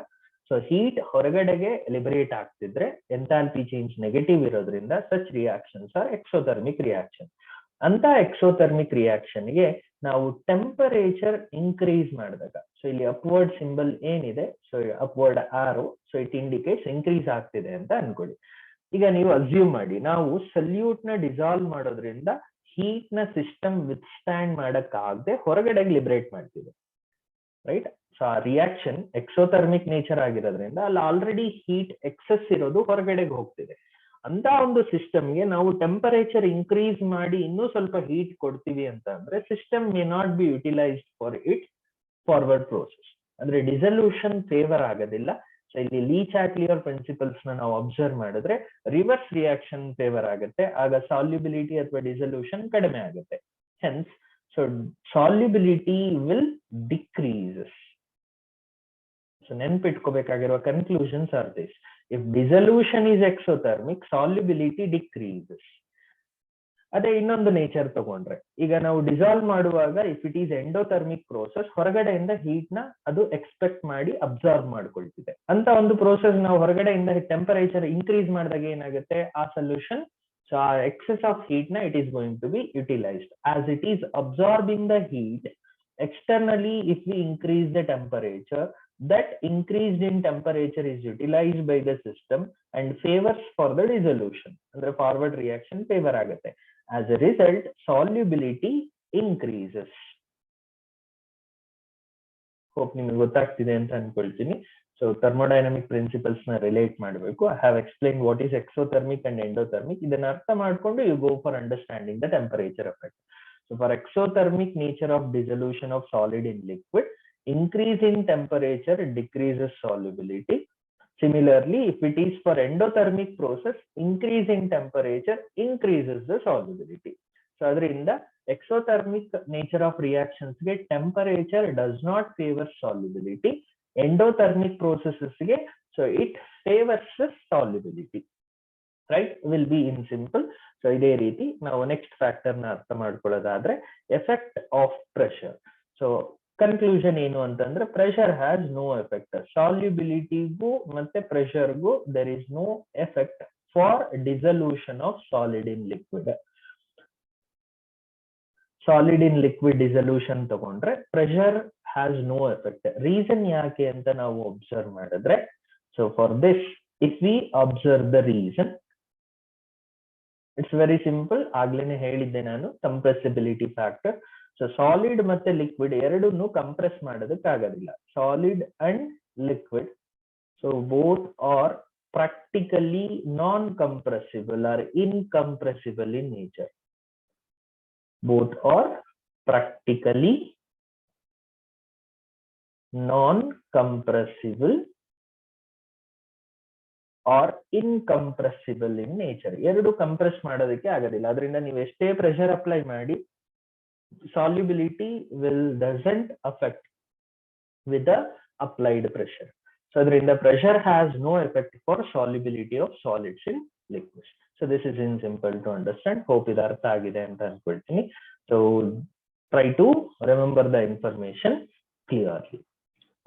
ಸೊ ಹೀಟ್ ಹೊರಗಡೆಗೆ ಲಿಬರೇಟ್ ಆಗ್ತಿದ್ರೆ ಎಂಥಾಲ್ಪಿ ಚೇಂಜ್ ನೆಗೆಟಿವ್ ಇರೋದ್ರಿಂದ such reactions are exothermic reaction. ಅಂತ ಎಕ್ಸೋಥರ್ಮಿಕ್ ರಿಯಾಕ್ಷನ್ ಗೆ ನಾವು ಟೆಂಪರೇಚರ್ ಇನ್ಕ್ರೀಸ್ ಮಾಡಿದಾಗ, ಸೊ ಇಲ್ಲಿ ಅಪ್ವರ್ಡ್ ಸಿಂಬಲ್ ಏನಿದೆ, so upward arrow, so it indicates increase ಆಗ್ತಿದೆ ಅಂತ ಅನ್ಕೊಳ್ಳಿ. ಈಗ ನೀವು ಅಸ್ಯೂಮ್ ಮಾಡಿ, ನಾವು ಸಲ್ಯೂಟ್ ನ ಡಿಸಾಲ್ವ್ ಮಾಡೋದ್ರಿಂದ ಹೀಟ್ ನ ಸಿಸ್ಟಮ್ ವಿತ್ಸ್ಟ್ಯಾಂಡ್ ಮಾಡಕ್ಕಾಗದೆ ಹೊರಗಡೆಗೆ ಲಿಬರೇಟ್ ಮಾಡ್ತಿದೆ, ರೈಟ್? ಸೊ ಆ ರಿಯಾಕ್ಷನ್ ಎಕ್ಸೋಥರ್ಮಿಕ್ ನೇಚರ್ ಆಗಿರೋದ್ರಿಂದ ಅಲ್ಲಿ ಆಲ್ರೆಡಿ ಹೀಟ್ ಎಕ್ಸೆಸ್ ಇರೋದು ಹೊರಗಡೆಗೆ ಹೋಗ್ತಿದೆ. ಅಂತ ಒಂದು ಸಿಸ್ಟಮ್ಗೆ ನಾವು ಟೆಂಪರೇಚರ್ ಇನ್ಕ್ರೀಸ್ ಮಾಡಿ ಇನ್ನೂ ಸ್ವಲ್ಪ ಹೀಟ್ ಕೊಡ್ತೀವಿ ಅಂತ ಅಂದ್ರೆ system may not be utilised for it forward process, ಅಂದ್ರೆ ಡಿಸಲ್ಯೂಷನ್ ಫೇವರ್ ಆಗೋದಿಲ್ಲ. ಸೊ ಇಲ್ಲಿ ಲೀ ಚಾಟ್ಲಿಯರ್ ಪ್ರಿನ್ಸಿಪಲ್ಸ್ ನ ನಾವು ಅಬ್ಸರ್ವ್ ಮಾಡಿದ್ರೆ ರಿವರ್ಸ್ ರಿಯಾಕ್ಷನ್ ಫೇವರ್ ಆಗುತ್ತೆ, ಆಗ ಸಾಲ್ಯುಬಿಲಿಟಿ ಅಥವಾ ಡಿಸಲ್ಯೂಷನ್ ಕಡಿಮೆ ಆಗುತ್ತೆ. Hence so solubility will decreases. So ನೆನ್ಪಿಟ್ಕೋಬೇಕಾಗಿರುವ conclusions are this: if dissolution is exothermic, solubility decreases. ಅದೇ ಇನ್ನೊಂದು ನೇಚರ್ ತಗೊಂಡ್ರೆ, ಈಗ ನಾವು ಡಿಸಾಲ್ವ್ ಮಾಡುವಾಗ if it is endothermic process, ಹೊರಗಡೆಯಿಂದ ಹೀಟ್ ನ ಅದು ಎಕ್ಸ್ಪೆಕ್ಟ್ ಮಾಡಿ ಅಬ್ಸಾರ್ಬ್ ಮಾಡ್ಕೊಳ್ತಿದೆ. ಅಂತ ಒಂದು ಪ್ರೋಸೆಸ್ ನಾವು ಹೊರಗಡೆಯಿಂದ ಟೆಂಪರೇಚರ್ ಇನ್ಕ್ರೀಸ್ ಮಾಡಿದಾಗ ಏನಾಗುತ್ತೆ, ಆ ಸೊಲ್ಯೂಷನ್, ಸೊ ಆ ಎಕ್ಸೆಸ್ ಆಫ್ ಹೀಟ್ ನ it is going to be utilised as it is absorbing the heat externally. If we increase the temperature, that increased in temperature is utilized by the system and favors for the dissolution, ಅಂದ್ರೆ forward reaction favor ಆಗುತ್ತೆ. As a result, solubility increases. Hope ನಿಮಗೆ ಗೊತ್ತಾಗ್ತಿದೆ ಅಂತ ಅನ್ಕೊಳ್ತೀನಿ. ಸೊ ಥರ್ಮೋಡೈನಮಿಕ್ ಪ್ರಿನ್ಸಿಪಲ್ಸ್ ನ ರಿಲೇಟ್ ಮಾಡಬೇಕು. I have explain what is exothermic and endothermic. ಇದನ್ನ ಅರ್ಥ ಮಾಡ್ಕೊಂಡು you go for understanding the temperature effect. So for exothermic nature of dissolution of solid in liquid, increase in temperature decreases solubility. Similarly, if it is for endothermic process, increase in temperature increases the solubility. So adrinda exothermic nature of reactions ge temperature does not favor solubility. Endothermic processes ge so it favors the solubility. Right, will be in simple. So ಇದೇ ರೀತಿ ನಾವು ನೆಕ್ಸ್ಟ್ ಫ್ಯಾಕ್ಟರ್ ನ ಅರ್ಥ ಮಾಡ್ಕೊಳ್ಳೋದಾದ್ರೆ effect of pressure. So conclusion ಏನು ಅಂತಂದ್ರೆ ಪ್ರೆಷರ್ ಹ್ಯಾಸ್ ನೋ ಎಫೆಕ್ಟ್. ಸಾಲ್ಯುಬಿಲಿಟಿಗೂ ಮತ್ತೆ ಪ್ರೆಷರ್ಗೂ there is no effect for dissolution of solid in liquid. Solid in liquid dissolution ತಗೊಂಡ್ರೆ pressure has no effect. Reason ಯಾಕೆ ಅಂತ ನಾವು ಅಬ್ಸರ್ವ್ ಮಾಡಿದ್ರೆ, so for this if we observe the reason, it's very simple. ಆಗ್ಲೇನೆ ಹೇಳಿದ್ದೆ ನಾನು, ಕಂಪ್ರೆಸಿಬಿಲಿಟಿ ಫ್ಯಾಕ್ಟರ್. ಸೊ ಸಾಲಿಡ್ ಮತ್ತೆ ಲಿಕ್ವಿಡ್ ಎರಡನ್ನೂ ಕಂಪ್ರೆಸ್ ಮಾಡೋದಕ್ಕಾಗೋದಿಲ್ಲ. Solid and liquid, so both are practically non compressible or incompressible in nature. Both are practically non compressible or incompressible in nature. ಎರಡು ಕಂಪ್ರೆಸ್ ಮಾಡೋದಕ್ಕೆ ಆಗೋದಿಲ್ಲ. ಅದರಿಂದ ನೀವು ಎಷ್ಟೇ ಪ್ರೆಷರ್ ಅಪ್ಲೈ ಮಾಡಿ solubility doesn't affect with the applied pressure. So ಅದರಿಂದ pressure has no effect for solubility of solids in liquids. So this is in simple to understand. Hope ಇದು ಅರ್ಥ ಆಗಿದೆ ಅಂತ ಅನ್ಕೊಳ್ತೀನಿ. So try to remember the information clearly.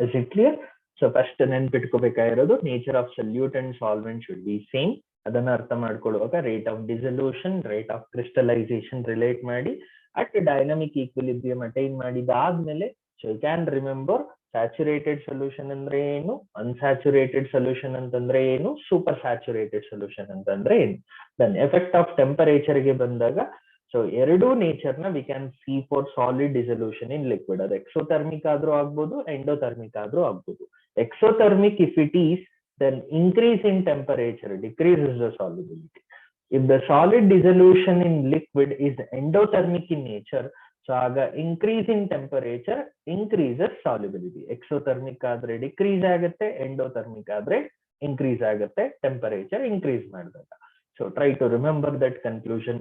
Is it clear? So first ನೆನ್ಪಿಟ್ಕೋಬೇಕಾಗಿರೋದು nature of solute and solvent should be same. ಅದನ್ನ ಅರ್ಥ ಮಾಡ್ಕೊಳ್ಳುವಾಗ rate of dissolution, rate of crystallization relate ಮಾಡಿ ಅಟ್ ಡೈನಮಿಕ್ ಈಕ್ವಿಲಿಬ್ರಿಯಂ ಅಟೈನ್ ಮಾಡಿದಾದ್ಮೇಲೆ so you can remember saturated solution ಅಂದ್ರೆ ಏನು, ಅನ್ಸ್ಯಾಚುರೇಟೆಡ್ ಸೊಲ್ಯೂಷನ್ ಅಂತಂದ್ರೆ ಏನು, ಸೂಪರ್ ಸ್ಯಾಚುರೇಟೆಡ್ ಸೊಲ್ಯೂಷನ್ ಅಂತಂದ್ರೆ ಏನು. ದೆನ್ ಎಫೆಕ್ಟ್ ಆಫ್ ಟೆಂಪರೇಚರ್ ಗೆ ಬಂದಾಗ ಸೊ ಎರಡೂ ನೇಚರ್ ನ we can see for solid dissolution in liquid. ಅದು ಎಕ್ಸೋಥರ್ಮಿಕ್ ಆದ್ರೂ ಆಗ್ಬೋದು, ಎಂಡೋಥರ್ಮಿಕ್ ಆದ್ರೂ ಆಗ್ಬೋದು. Exothermic, if it is, then increase in temperature decreases the solubility. If the solid dissolution in liquid is endothermic in nature, so aga increase in temperature increases solubility. Exothermic adre decrease agutte, endothermic adre increase agutte, temperature increase ಮಾಡಿದಾಗ. So try to remember that conclusion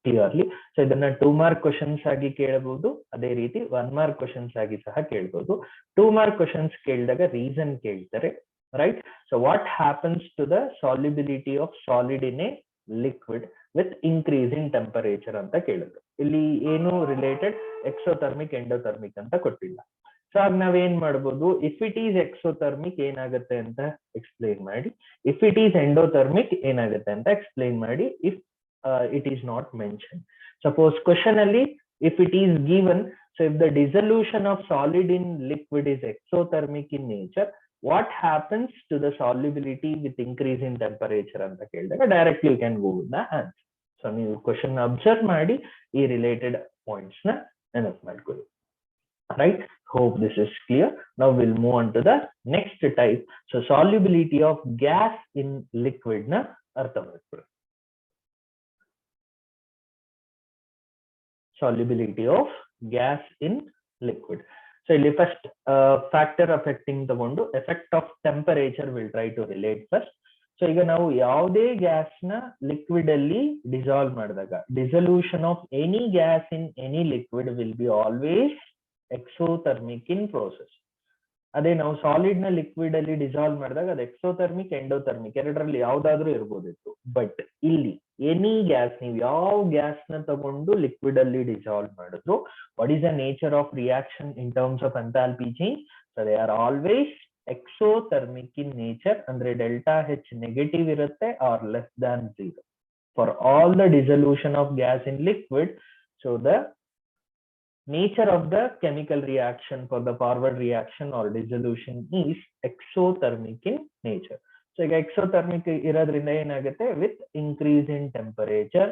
clearly. So ಇದನ್ನ 2 mark questions ಆಗಿ ಕೇಳಬಹುದು, ಅದೇ ರೀತಿ 1 mark questions ಆಗಿ ಸಹ ಕೇಳಬಹುದು. 2 mark questions ಕೇಳಿದಾಗ ರೀಸನ್ ಕೇಳ್ತಾರೆ, right? So what happens to the solubility of solid in a liquid with increase in temperature ಅಂತ ಕೇಳಿದ್ರು. ಇಲ್ಲಿ ಏನು ರಿಲೇಟೆಡ್ ಎಕ್ಸೋಥರ್ಮಿಕ್ ಎಂಡೋಥರ್ಮಿಕ್ ಅಂತ ಕೊಟ್ಟಿಲ್ಲ. ಸೊ ಆಗ ನಾವೇನ್ ಮಾಡ್ಬೋದು, ಇಫ್ ಇಟ್ ಈಸ್ ಎಕ್ಸೋಥರ್ಮಿಕ್ ಏನಾಗುತ್ತೆ ಅಂತ ಎಕ್ಸ್ಪ್ಲೈನ್ ಮಾಡಿ, ಇಫ್ ಇಟ್ ಈಸ್ ಎಂಡೋಥರ್ಮಿಕ್ ಏನಾಗುತ್ತೆ ಅಂತ ಎಕ್ಸ್ಪ್ಲೈನ್ ಮಾಡಿ, if it is not mention. Suppose question ಅಲ್ಲಿ if it is given, so if the dissolution of solid in liquid is exothermic in nature, what happens to the solubility with increase in temperature anta keldaga directly you can go with the answer. So ನೀವು ಕ್ವಶನ್ ಅಬ್ಸರ್ವ್ ಮಾಡಿ ಈ ರಿಲೇಟೆಡ್ ಪಾಯಿಂಟ್ಸ್ ನ ನೆನಪು ಮಾಡ್ಕೊಳ್ಳಿ. Right, hope this is clear. Now we'll move on to the next type. So solubility of gas in liquid na artha ಮಾಡ್ಕೊಳ್ಳಿ. Solubility of gas in liquid. So the first factor affecting the effect of temperature we'll try to relate first. So ಈಗ ನಾವು ಯಾವುದೇ ಗ್ಯಾಸ್ ನ ಲಿಕ್ವಿಡ್ ಅಲ್ಲಿ ಡಿಸಾಲ್ವ್ ಮಾಡಿದಾಗ dissolution of any gas in any liquid will be always exothermic in process. ಅದೇ ನಾವು ಸಾಲಿಡ್ ನ ಲಿಕ್ವಿಡ್ ಅಲ್ಲಿ ಡಿಸಾಲ್ವ್ ಮಾಡಿದಾಗ ಅದು ಎಕ್ಸೋಥರ್ಮಿಕ್ ಎಂಡೋಥರ್ಮಿಕ್ ಎರಡರಲ್ಲಿ ಯಾವ್ದಾದ್ರೂ ಇರ್ಬೋದಿತ್ತು. ಬಟ್ ಇಲ್ಲಿ ಎನಿ ಗ್ಯಾಸ್, ನೀವು ಯಾವ ಗ್ಯಾಸ್ ನ ತಗೊಂಡು ಲಿಕ್ವಿಡ್ ಅಲ್ಲಿ ಡಿಸಾಲ್ವ್ ಮಾಡಿದ್ರು, what is the nature of reaction in terms of enthalpy change? So they are always exothermic in nature. ಅಂದ್ರೆ ಡೆಲ್ಟಾ ಹೆಚ್ ನೆಗೆಟಿವ್ ಇರುತ್ತೆ or less than 0 for all the dissolution of gas in liquid. So the nature of the chemical reaction for the forward reaction or dissolution is exothermic in nature. So exothermic iradrinda enagutte, with increase in temperature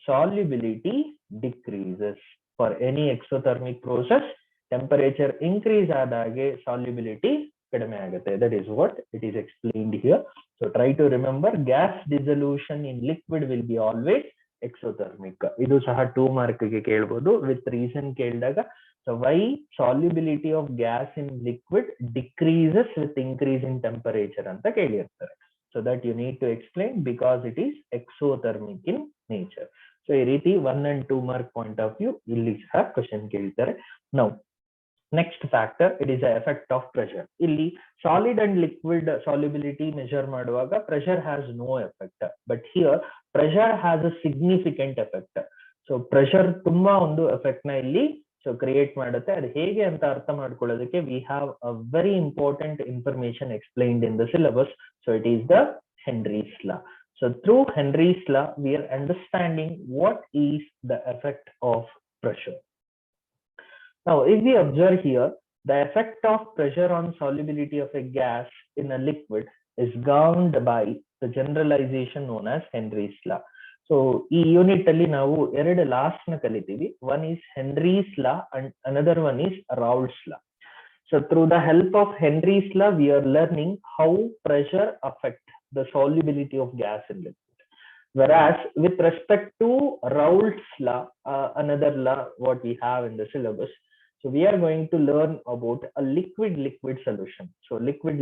solubility decreases. For any exothermic process temperature increase adage solubility kadame agutte. That is what it is explained here. So try to remember, gas dissolution in liquid will be always exothermic. ಇದು ಸಹ 2 ಮಾರ್ಕ್ ಗೆ ಕೇಳಬಹುದು ವಿತ್ ರೀಸನ್ ಕೇಳಿದಾಗ. So why solubility of gas in liquid decreases with increase in temperature ಅಂತ ಕೇಳಿರ್ತಾರೆ. So that you need to explain because it is exothermic in nature. So ಈ ರೀತಿ 1 and 2 mark point of view ಇಲ್ಲಿ ಸಹ ಕ್ವಶನ್ ಕೇಳ್ತಾರೆ. Now next factor, it is the effect of pressure. ಇಲ್ಲಿ solid and liquid solubility measure ಮಾಡುವಾಗ pressure has no effect, but here pressure has a significant effect. So pressure ತುಂಬಾ ಒಂದು ಎಫೆಕ್ಟ್ ನ ಇಲ್ಲಿ ಸೊ ಕ್ರಿಯೇಟ್ ಮಾಡುತ್ತೆ. ಅದು ಹೇಗೆ ಅಂತ ಅರ್ಥ ಮಾಡ್ಕೊಳ್ಳೋದಕ್ಕೆ we have a very important information explained in the syllabus. So it is the Henry's law. So through Henry's law we are understanding what is the effect of pressure. Now if we observe here, the effect of pressure on solubility of a gas in a liquid is governed by the generalization known as Henry's law. So ಈ ಯೂನಿಟ್ ಅಲ್ಲಿ ನಾವು ಎರಡು ಲಾಸ್ ನ ಕಲಿತೀವಿ. One is Henry's law and another one is Raoult's law. So through the help of Henry's law we are learning how pressure affect the solubility of gas in liquid. Whereas with respect to Raoult's law, another law what we have in the syllabus, so we are going to learn about a liquid solution. So liquid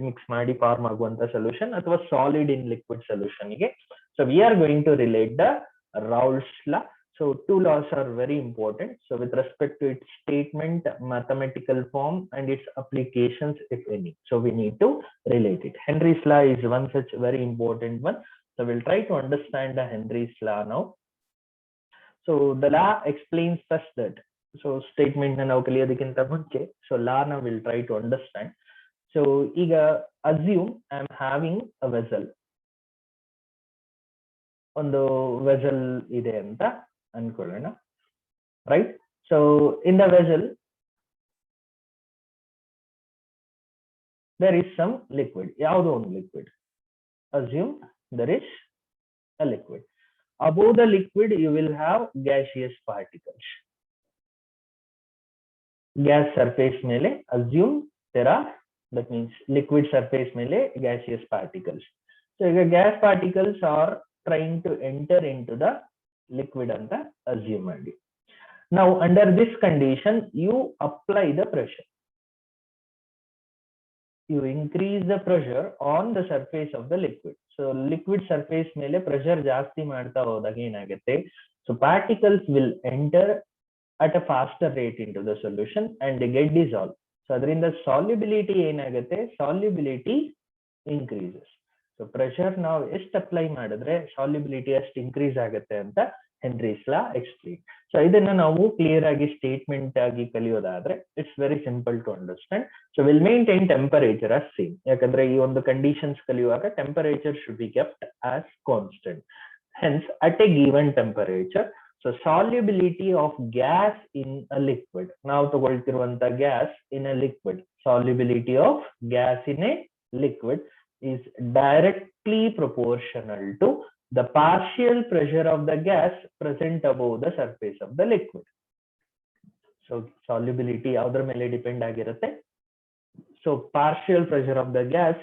mix ಮಾಡಿ ಫಾರ್ಮ್ ಆಗುವಂತ ಸೊಲ್ಯೂಷನ್ ಅಥವಾ ಸಾಲಿಡ್ ಇನ್ ಲಿಕ್ವಿಡ್ ಸೊಲ್ಯೂಷನ್ ಗೆ. So we are going to relate the Raoult's law. So 2 laws are very important. So with respect to its statement, mathematical form and its applications if any. So we need to relate it. Henry's law is one such very important one. So we'll try to understand the Henry's law now. So the law explains first that, so statement na ನಾವು ಕಲಿಯೋದಕ್ಕಿಂತ ಮುಂಚೆ so law na will try to understand. So ಈಗ assume I am having a vessel. ಒಂದು ವೆಸಲ್ ಇದೆ ಅಂತ ಅನ್ಕೊಳ್ಳೋಣ, right? So in the vessel there is some liquid, ಯಾವುದೋ ಒಂದು liquid. Assume there is a liquid. Above the liquid you will have gaseous particles. Gas surface ಮೇಲೆ assume there are, that means liquid surface ಮೇಲೆ gaseous particles. So ಈಗ gas particles are trying to enter into the liquid ಅಂತ assume ಮಾಡಿ. Now under this condition you apply the pressure. You increase the pressure on the surface of the liquid. So liquid surface ಮೇಲೆ pressure ಜಾಸ್ತಿ ಮಾಡ್ತಾ ಹೋದಾಗ ಏನಾಗುತ್ತೆ, so particles will enter at a faster rate into the solution and they get dissolved. So ಅದರಿಂದ solubility ಏನಾಗುತ್ತೆ, solubility increases. So pressure ನಾವು ಎಷ್ಟು ಅಪ್ಲೈ ಮಾಡಿದ್ರೆ solubility ಅಷ್ಟು increase ಆಗುತ್ತೆ ಅಂತ Henry's law explained. So ಇದನ್ನ ನಾವು ಕ್ಲಿಯರ್ ಆಗಿ ಸ್ಟೇಟ್ಮೆಂಟ್ ಆಗಿ ಕಲಿಯೋದಾದ್ರೆ it's very simple to understand. So will maintain temperature as same. ಯಾಕಂದ್ರೆ ಈ ಒಂದು ಕಂಡೀಷನ್ಸ್ ಕಲಿಯುವಾಗ temperature should be kept as constant. Hence at a given temperature, so solubility of gas in a liquid, ನಾವು ತಗೊಳ್ತಿರುವಂತ gas in a liquid, solubility of gas in a liquid is directly proportional to the partial pressure of the gas present above the surface of the liquid. So solubility yaudar mele depend agirutte. So partial pressure of the gas,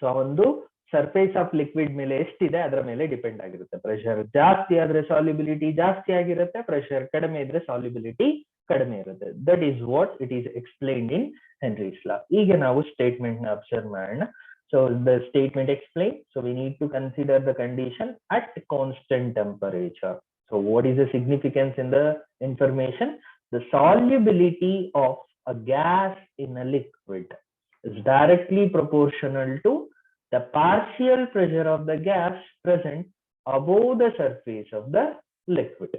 so ಒಂದು ಸರ್ಫೇಸ್ ಆಫ್ ಲಿಕ್ವಿಡ್ ಮೇಲೆ ಎಷ್ಟಿದೆ ಅದರ ಮೇಲೆ ಡಿಪೆಂಡ್ ಆಗಿರುತ್ತೆ. ಪ್ರೆಷರ್ ಜಾಸ್ತಿ ಆದ್ರೆ ಸಾಲ್ಯುಬಿಲಿಟಿ ಜಾಸ್ತಿ ಆಗಿರುತ್ತೆ, ಪ್ರೆಷರ್ ಕಡಿಮೆ ಇದ್ರೆ ಸಾಲ್ಯುಬಿಲಿಟಿ ಕಡಿಮೆ ಇರುತ್ತೆ. That is what it is explained in Henry's law. ಈಗ ನಾವು ಸ್ಟೇಟ್ಮೆಂಟ್ ನ ಅಬ್ಸರ್ವ್ ಮಾಡೋಣ. So the statement explained, so we need to consider the condition at constant temperature. So what is the significance in the information? The solubility of a gas in a liquid is directly proportional to the partial pressure of the gas present above the surface of the liquid,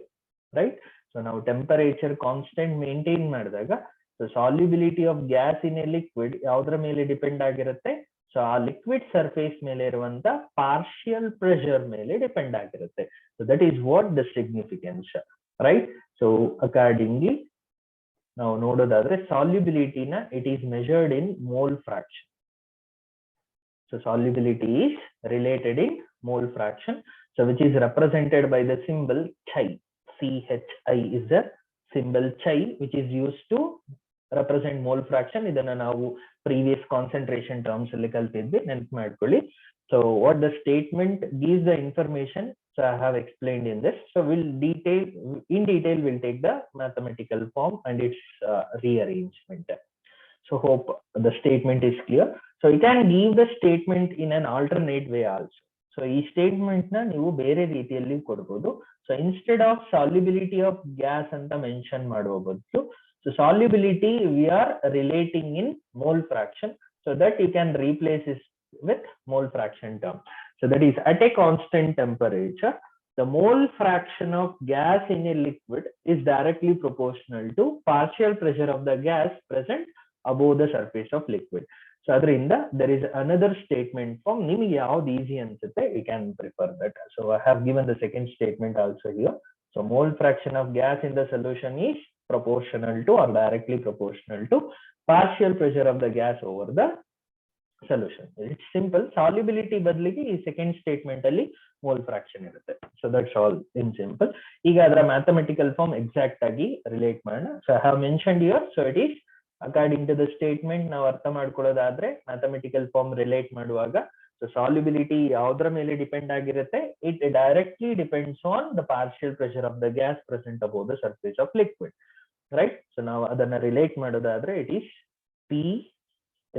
right? So now temperature constant maintain ಮಾಡಿದಾಗ, so solubility of gas in a liquid ಯಾವ್ದ್ರ ಮೇಲೆ ಡಿಪೆಂಡ್ ಆಗಿರುತ್ತೆ? ಸೊ ಆ ಲಿಕ್ವಿಡ್ ಸರ್ಫೇಸ್ ಮೇಲೆ ಇರುವಂತ ಪಾರ್ಷಿಯಲ್ ಪ್ರೆಷರ್ ಮೇಲೆ ಡಿಪೆಂಡ್ ಆಗಿರುತ್ತೆ. So that is what the significance, right? So accordingly ನಾವು ನೋಡೋದಾದ್ರೆ ಸಾಲ್ಯುಬಿಲಿಟಿನ it is measured in mole fraction. So solubility is related in mole fraction, so which is represented by the symbol chi. CHI is the symbol chi which is used to represent mole fraction. Idanna ನಾವು previous concentration terms ಅಲ್ಲಿ ಕಲಿತಿದ್ವಿ, ನೆನಪು ಮಾಡ್ಕೊಳ್ಳಿ. So what the statement gives the information, so I have explained in this. So we'll we'll take the mathematical form and its rearrangement. So hope the statement is clear. So you can give the statement in an alternate way also. So ಈ ಸ್ಟೇಟ್ಮೆಂಟ್ ನ ನೀವು ಬೇರೆ ರೀತಿಯಲ್ಲಿ ಕೊಡಬಹುದು. So instead of solubility of gas ಅಂತ ಮೆನ್ಷನ್ ಮಾಡುವ ಬದಲು, so solubility we are relating in mole fraction, so that you can replace it with mole fraction term. So that is at a constant temperature, the mole fraction of gas in a liquid is directly proportional to partial pressure of the gas present above the surface of liquid. So adrinda there is another statement form, nimage yav easy ansutte you can prefer that. So I have given the second statement also here. So mole fraction of gas in the solution is proportional to or directly proportional to partial pressure of the gas over the solution. It's simple. Solubility badlige ee second statement alli mole fraction irutte. So that's all in simple. Iga adra mathematical form exact agi relate ಮಾಡೋಣ. So I have mentioned here, so it is according to the statement ನಾವು ಅರ್ಥ ಮಾಡ್ಕೊಳ್ಳೋದಾದ್ರೆ mathematical form relate ಮಾಡುವಾಗ, so solubility ಯಾವ್ದ್ರ ಮೇಲೆ ಡಿಪೆಂಡ್ ಆಗಿರುತ್ತೆ? It directly depends on the partial pressure of the gas present above the surface of liquid, right? So ನಾವು ಅದನ್ನ ರಿಲೇಟ್ ಮಾಡೋದಾದ್ರೆ it is P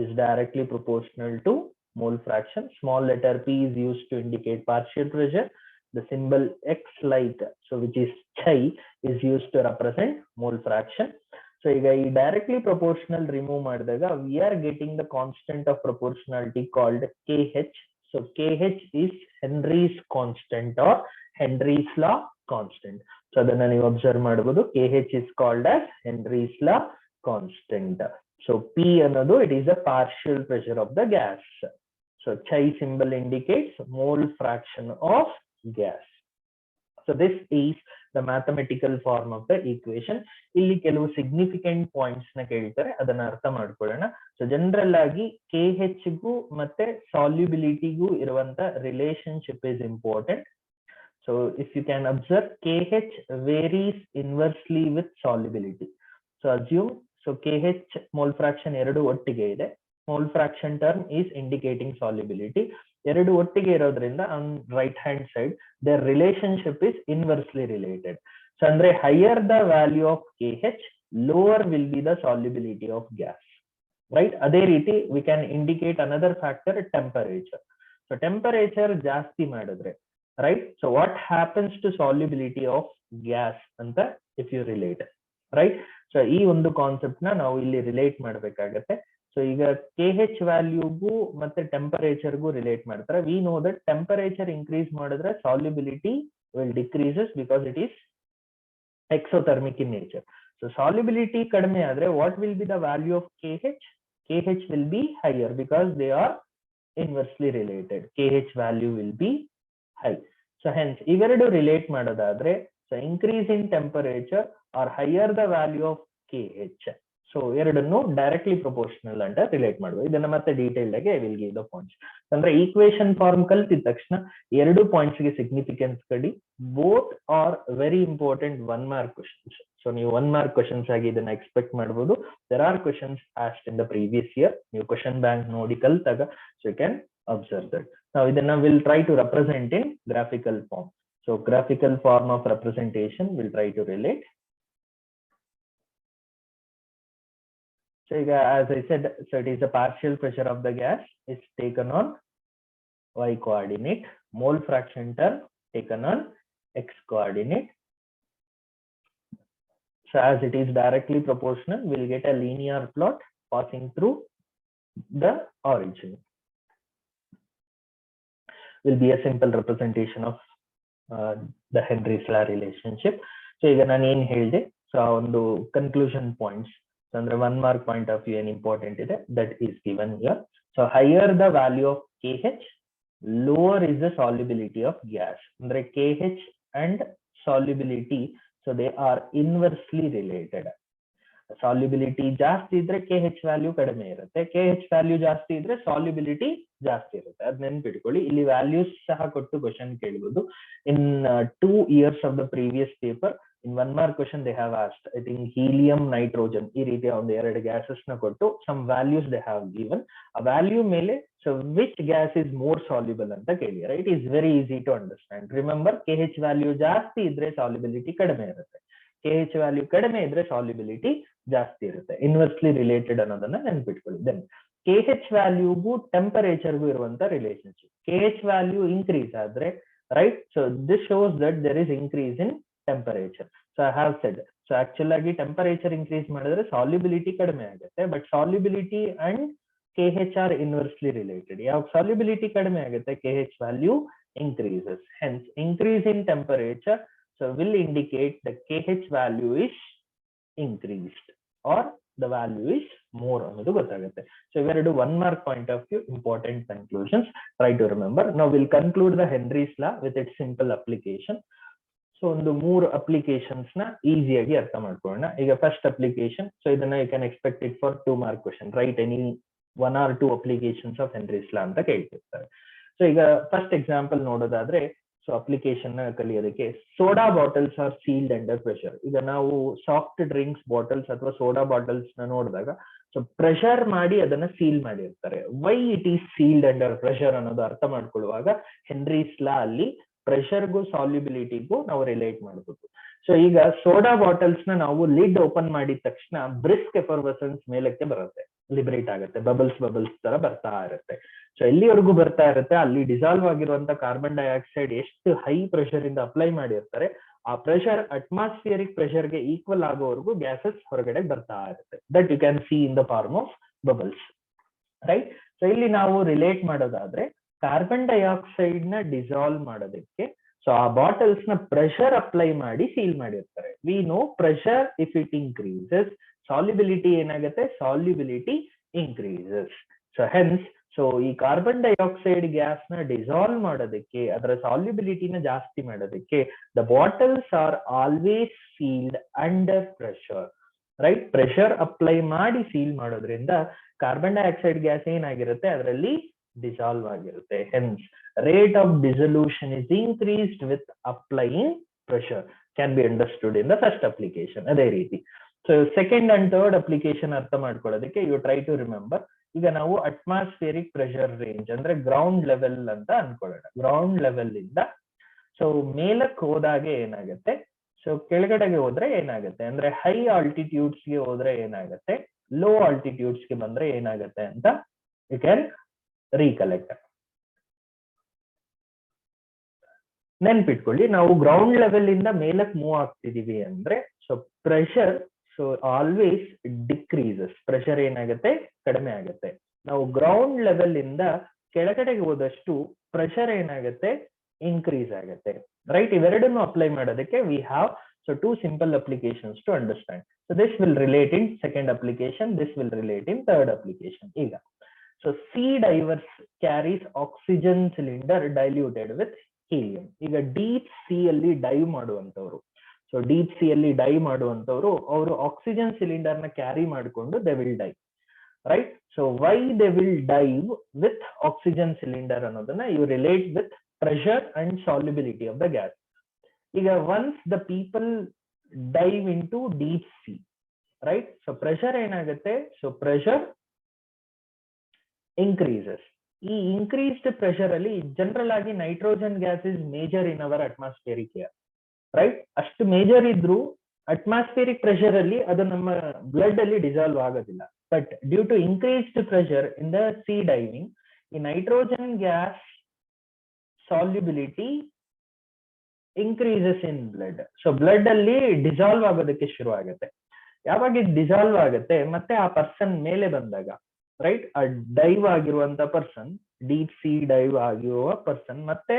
is directly proportional to mole fraction. Small letter p is used to indicate partial pressure. The symbol x like, so which is chi, is used to represent mole fraction. So ಈಗ ಈ directly proportional remove ಮಾಡಿದಾಗ we are getting the constant of proportionality called kh. So kh is Henry's constant or Henry's law constant. So ಅದನ್ನ ನೀವು observe ಮಾಡಬಹುದು, kh is called as Henry's law constant. So P ಅನ್ನೋದು it is a partial pressure of the gas. So chi symbol indicates mole fraction of gas. So this is the mathematical form of the equation. ಇಲ್ಲಿ ಕೆಲವು significant points ನ ಕೇಳ್ತಾರೆ, ಅದನ್ನ ಅರ್ಥ ಮಾಡ್ಕೊಳ್ಳೋಣ. So general ಆಗಿ KH ಗೂ ಮತ್ತೆ solubility ಗೂ ಇರುವಂತ relationship is important. So if you can observe, KH varies inversely with solubility. So assume, so KH mole fraction ಎರಡು ಒಟ್ಟಿಗೆ ಇದೆ, mole fraction term is indicating solubility. ಎರಡು ಒಟ್ಟಿಗೆ ಇರೋದ್ರಿಂದ on right hand side their relationship is inversely related. So ಅಂದ್ರೆ higher the value of KH, lower will be the solubility of gas, right? ಅದೇ ರೀತಿ we can indicate another factor, temperature. So temperature ಜಾಸ್ತಿ ಮಾಡಿದ್ರೆ, right? So what happens to solubility of gas ಅಂತ if you relate, right? So ಈ ಒಂದು ಕಾನ್ಸೆಪ್ಟ್ ನ ನಾವು ಇಲ್ಲಿ ರಿಲೇಟ್ ಮಾಡಬೇಕಾಗತ್ತೆ. ಸೊ ಈಗ KH ವ್ಯಾಲ್ಯೂಗೂ ಮತ್ತೆ ಟೆಂಪರೇಚರ್ಗೂ ರಿಲೇಟ್ ಮಾಡ್ತಾರೆ. We know that temperature increase ಮಾಡಿದ್ರೆ solubility will decreases because it is exothermic in nature. So solubility kadme adre, what will be the value of KH? KH will be higher because they are inversely related. KH value will be high. So hence iveredu relate madodadre, so increase in temperature or higher the value of KH. So ಎರಡನ್ನು ಡೈರೆಕ್ಟ್ಲಿ ಪ್ರಪೋರ್ಷನಲ್ ಅಂತ ರಿಲೇಟ್ ಮಾಡುವ. ಇದನ್ನ ಮತ್ತೆ ಡೀಟೇಲ್ ಆಗಿ I will give the points. ಅಂದ್ರೆ ಈಕ್ವೇಶನ್ ಫಾರ್ಮ್ ಕಲ್ತಿದ ತಕ್ಷಣ ಎರಡು ಪಾಯಿಂಟ್ಸ್ ಗೆ ಸಿಗ್ನಿಫಿಕೆನ್ಸ್ ಕಡಿ. Both are very important 1 mark questions. So ನೀವು 1 ಮಾರ್ಕ್ ಕ್ವೆಶನ್ಸ್ ಆಗಿ ಇದನ್ನ ಎಕ್ಸ್ಪೆಕ್ಟ್ ಮಾಡಬಹುದು. There are questions asked in the previous year. ನೀವು ಕ್ವೆಶನ್ ಬ್ಯಾಂಕ್ ನೋಡಿ ಕಲ್ತಾಗ so you can observe that. ನಾವು ಇದನ್ನ will try to represent in graphical form. So graphical form of representation will try to relate. So as I said, so it is the partial pressure of the gas is taken on y coordinate, mole fraction term taken on x coordinate. So as it is directly proportional, we'll get a linear plot passing through the origin. Will be a simple representation of the Henry's law relationship. So ಈಗ ನಾನು ಏನು ಹೇಳಿದೆ, ಸೊ ಒಂದು ಕನ್ಕ್ಲೂಷನ್ ಪಾಯಿಂಟ್ಸ್ ಅಂದ್ರೆ 1 ಮಾರ್ಕ್ ಪಾಯಿಂಟ್ ಆಫ್ ವ್ಯೂ ಏನ್ ಇಂಪಾರ್ಟೆಂಟ್ ಇದೆ that is given here. So higher the value of KH, lower is the solubility of gas. ಅಂದ್ರೆ KH and solubility, so they are inversely related. Solubility ಜಾಸ್ತಿ ಇದ್ರೆ KH ವ್ಯಾಲ್ಯೂ ಕಡಿಮೆ ಇರುತ್ತೆ, KH ವ್ಯಾಲ್ಯೂ ಜಾಸ್ತಿ ಇದ್ರೆ solubility ಜಾಸ್ತಿ ಇರುತ್ತೆ. ಅದ್ ನೆನ್ಪಿಟ್ಕೊಳ್ಳಿ. ಇಲ್ಲಿ ವ್ಯಾಲ್ಯೂಸ್ ಸಹ ಕೊಟ್ಟು ಕ್ವಶನ್ ಕೇಳಬಹುದು. ಇನ್ 2 years of the previous paper, in 1 mark question they have asked, I think helium, nitrogen, ಈ ರೀತಿಯ ಒಂದು ಎರಡು ಗ್ಯಾಸಸ್ ನ ಕೊಟ್ಟು some values they have given. ಆ ವ್ಯಾಲ್ಯೂ ಮೇಲೆ so which gas is more soluble ಅಂತ ಕೇಳಿದ್ದಾರೆ. It is very easy to understand. Remember, KH value ಜಾಸ್ತಿ ಇದ್ರೆ solubility ಕಡಿಮೆ ಇರುತ್ತೆ, KH ವ್ಯಾಲ್ಯೂ ಕಡಿಮೆ ಇದ್ರೆ solubility ಜಾಸ್ತಿ ಇರುತ್ತೆ. ಇನ್ವರ್ಸ್ಲಿ ರಿಲೇಟೆಡ್ ಅನ್ನೋದನ್ನ ನೆನ್ಪಿಟ್ಕೊಳ್ಳಿ. ದೆನ್ KH ವ್ಯಾಲ್ಯೂಗೂ ಟೆಂಪರೇಚರ್ಗೂ ಇರುವಂತ ರಿಲೇಶನ್ಶಿಪ್. KH ವ್ಯಾಲ್ಯೂ ಇನ್ಕ್ರೀಸ್ ಆದ್ರೆ, right, so this shows that there is increase in temperature. So I have said, so actual ಆಗಿ ಟೆಂಪರೇಚರ್ ಇನ್ಕ್ರೀಸ್ ಮಾಡಿದ್ರೆ ಸಾಲ್ಯುಬಿಲಿಟಿ ಕಡಿಮೆ ಆಗುತ್ತೆ, but solubility and KH are inversely related. ಯಾವಾಗ ಸಾಲ್ಯುಬಿಲಿಟಿ ಕಡಿಮೆ ಆಗುತ್ತೆ, KH value increases. Hence, increase in temperature so will indicate the KH value is increased or the value is more ಅನ್ನೋದು ಗೊತ್ತಾಗುತ್ತೆ. So ಇವೆರಡು 1 mark point of view important conclusions. Try to remember. Now we'll conclude the Henry's law with its simple application. ಸೊ ಒಂದು 3 ಅಪ್ಲಿಕೇಶನ್ಸ್ ನ ಈಸಿಯಾಗಿ ಅರ್ಥ ಮಾಡ್ಕೊಳ್ಳೋಣ. ಈಗ ಫಸ್ಟ್ ಅಪ್ಲಿಕೇಶನ್, ಸೊ ಇದನ್ನ you can expect it for 2 mark question. Write any 1 or 2 applications of Henry's law ಅಂತ ಕೇಳ್ತಿರ್ತಾರೆ. ಸೊ ಈಗ ಫಸ್ಟ್ ಎಕ್ಸಾಂಪಲ್ ನೋಡೋದಾದ್ರೆ, ಸೊ ಅಪ್ಲಿಕೇಶನ್ ನ ಕಲಿಯೋದಕ್ಕೆ, soda bottles are sealed under pressure. ಈಗ ನಾವು ಸಾಫ್ಟ್ ಡ್ರಿಂಕ್ಸ್ ಬಾಟಲ್ಸ್ ಅಥವಾ ಸೋಡಾ ಬಾಟಲ್ಸ್ ನ ನೋಡಿದಾಗ ಸೊ ಪ್ರೆಷರ್ ಮಾಡಿ ಅದನ್ನ ಸೀಲ್ ಮಾಡಿರ್ತಾರೆ. Why it is sealed under pressure ಅನ್ನೋದು ಅರ್ಥ ಮಾಡ್ಕೊಳ್ಳುವಾಗ Henry's law ಅಲ್ಲಿ ಪ್ರೆಷರ್ಗೂ ಸಾಲ್ಯುಬಿಲಿಟಿಗೂ ನಾವು ರಿಲೇಟ್ ಮಾಡಬಹುದು. ಸೊ ಈಗ ಸೋಡಾ ಬಾಟಲ್ಸ್ ನ ನಾವು ಲಿಡ್ ಓಪನ್ ಮಾಡಿದ ತಕ್ಷಣ ಬ್ರಿಸ್ಕ್ ಎಫರ್ವಸೆನ್ಸ್ ಮೇಲಕ್ಕೆ ಬರುತ್ತೆ, ಲಿಬರೇಟ್ ಆಗುತ್ತೆ, ಬಬಲ್ಸ್ ತರ ಬರ್ತಾ ಇರುತ್ತೆ. ಸೊ ಎಲ್ಲಿವರೆಗೂ ಬರ್ತಾ ಇರುತ್ತೆ, ಅಲ್ಲಿ ಡಿಸಾಲ್ವ್ ಆಗಿರುವಂತ ಕಾರ್ಬನ್ ಡೈಆಕ್ಸೈಡ್ ಎಷ್ಟು ಹೈ ಪ್ರೆಷರ್ ಇಂದ ಅಪ್ಲೈ ಮಾಡಿರ್ತಾರೆ, ಆ ಪ್ರೆಷರ್ ಅಟ್ಮಾಸ್ಫಿಯರಿಕ್ ಪ್ರೆಷರ್ ಗೆ ಈಕ್ವಲ್ ಆಗೋವರೆಗೂ ಗ್ಯಾಸಸ್ ಹೊರಗಡೆ ಬರ್ತಾ ಇರುತ್ತೆ. That you can see in the form of bubbles, right. So ಇಲ್ಲಿ ನಾವು ರಿಲೇಟ್ ಮಾಡೋದಾದ್ರೆ, ಕಾರ್ಬನ್ ಡೈಆಕ್ಸೈಡ್ ನ ಡಿಸಾಲ್ವ್ ಮಾಡೋದಕ್ಕೆ ಸೊ ಆ ಬಾಟಲ್ಸ್ ನ ಪ್ರೆಷರ್ ಅಪ್ಲೈ ಮಾಡಿ ಸೀಲ್ ಮಾಡಿರ್ತಾರೆ. We know pressure if it increases, solubility ಏನಾಗುತ್ತೆ, solubility increases. So hence, so ಈ ಕಾರ್ಬನ್ ಡೈಆಕ್ಸೈಡ್ ಗ್ಯಾಸ್ ನ ಡಿಸಾಲ್ವ್ ಮಾಡೋದಕ್ಕೆ, ಅದರ ಸಾಲ್ಯುಬಿಲಿಟಿನ ಜಾಸ್ತಿ ಮಾಡೋದಕ್ಕೆ, the bottles are always sealed under pressure, right. Pressure apply ಮಾಡಿ ಸೀಲ್ ಮಾಡೋದ್ರಿಂದ ಕಾರ್ಬನ್ ಡೈಆಕ್ಸೈಡ್ ಗ್ಯಾಸ್ ಏನಾಗಿರುತ್ತೆ, ಅದರಲ್ಲಿ ಡಿಸಾಲ್ವ್ ಆಗಿರುತ್ತೆ. Hence rate of dissolution is increased with applying pressure, can be understood in the first application. ಅದೇ ರೀತಿ so second and third application ಅರ್ಥ ಮಾಡ್ಕೊಳ್ಳೋದಕ್ಕೆ ಯು ಟ್ರೈ ಟು ರಿಮೆಂಬರ್. ಈಗ ನಾವು ಅಟ್ಮಾಸ್ಫಿಯರಿಕ್ ಪ್ರೆಷರ್ ರೇಂಜ್ ಅಂದ್ರೆ ಗ್ರೌಂಡ್ ಲೆವೆಲ್ ಅಂತ ಅನ್ಕೊಳ್ಳೋಣ. ಗ್ರೌಂಡ್ ಲೆವೆಲ್ ಇಂದ ಸೊ ಮೇಲಕ್ಕೆ ಹೋದಾಗೆ ಏನಾಗುತ್ತೆ, ಸೊ ಕೆಳಗಡೆಗೆ ಹೋದ್ರೆ ಏನಾಗುತ್ತೆ ಅಂದ್ರೆ ಹೈ ಆಲ್ಟಿಟ್ಯೂಡ್ಸ್ ಗೆ ಹೋದ್ರೆ ಏನಾಗುತ್ತೆ, ಲೋ ಆಲ್ಟಿಟ್ಯೂಡ್ಸ್ ಗೆ ಬಂದ್ರೆ ಏನಾಗುತ್ತೆ ಅಂತ ಯು ಕ್ಯಾನ್ ರೀಕಲೆಕ್ಟ್. ನೆನ್ಪಿಟ್ಕೊಳ್ಳಿ, ನಾವು ಗ್ರೌಂಡ್ ಲೆವೆಲ್ ಇಂದ ಮೇಲಕ್ ಮೂವ್ ಆಗ್ತಿದೀವಿ ಅಂದ್ರೆ so pressure so always decreases, pressure ಏನಾಗುತ್ತೆ, ಕಡಿಮೆ ಆಗುತ್ತೆ. ನಾವು ಗ್ರೌಂಡ್ ಲೆವೆಲ್ ಇಂದ ಕೆಳಗಡೆಗೆ ಹೋದಷ್ಟು ಪ್ರೆಷರ್ ಏನಾಗುತ್ತೆ, ಇನ್ಕ್ರೀಸ್ ಆಗುತ್ತೆ. ರೈಟ್, ಇವೆರಡನ್ನು ಅಪ್ಲೈ ಮಾಡೋದಕ್ಕೆ we have so two simple applications to understand. So this will relate in second application, this will relate in third application. Iga so C divers carries oxygen cylinder diluted with helium. Iga deep sea alli dive ಮಾಡುವಂತವರು, so deep sea alli dive ಮಾಡುವಂತವರು ಅವರು oxygen cylinder na carry ಮಾಡಿಕೊಂಡು they will dive, right? So why they will dive with oxygen cylinder ಅನ್ನೋದನ್ನ you relate with pressure and solubility of the gas. ಈಗ once the people dive into deep sea, right? So pressure ಏನಾಗುತ್ತೆ, so pressure increases. ಈ increased pressure ಅಲ್ಲಿ ಜನರಲ್ ಆಗಿ nitrogen gas is major in our atmospheric air, right? ಅಷ್ಟು ಮೇಜರ್ ಇದ್ರೂ ಅಟ್ಮಾಸ್ಫಿಯರಿಕ್ ಪ್ರೆಷರ್ ಅಲ್ಲಿ ಅದು ನಮ್ಮ ಬ್ಲಡ್ ಅಲ್ಲಿ ಡಿಸಾಲ್ವ್ ಆಗೋದಿಲ್ಲ. But due to increased pressure in the sea diving, ಈ nitrogen gas solubility increases in blood. So blood ಅಲ್ಲಿ ಡಿಸಾಲ್ವ್ ಆಗೋದಕ್ಕೆ ಶುರು ಆಗುತ್ತೆ. ಯಾವಾಗ ಇದು ಡಿಸಾಲ್ವ್ ಆಗುತ್ತೆ ಮತ್ತೆ ಆ ಪರ್ಸನ್ ಮೇಲೆ ಬಂದಾಗ, ರೈಟ್, ಆ ಡೈವ್ ಆಗಿರುವಂತ ಪರ್ಸನ್, ಡೀಪ್ ಸಿ ಡೈವ್ ಆಗಿರುವ ಪರ್ಸನ್ ಮತ್ತೆ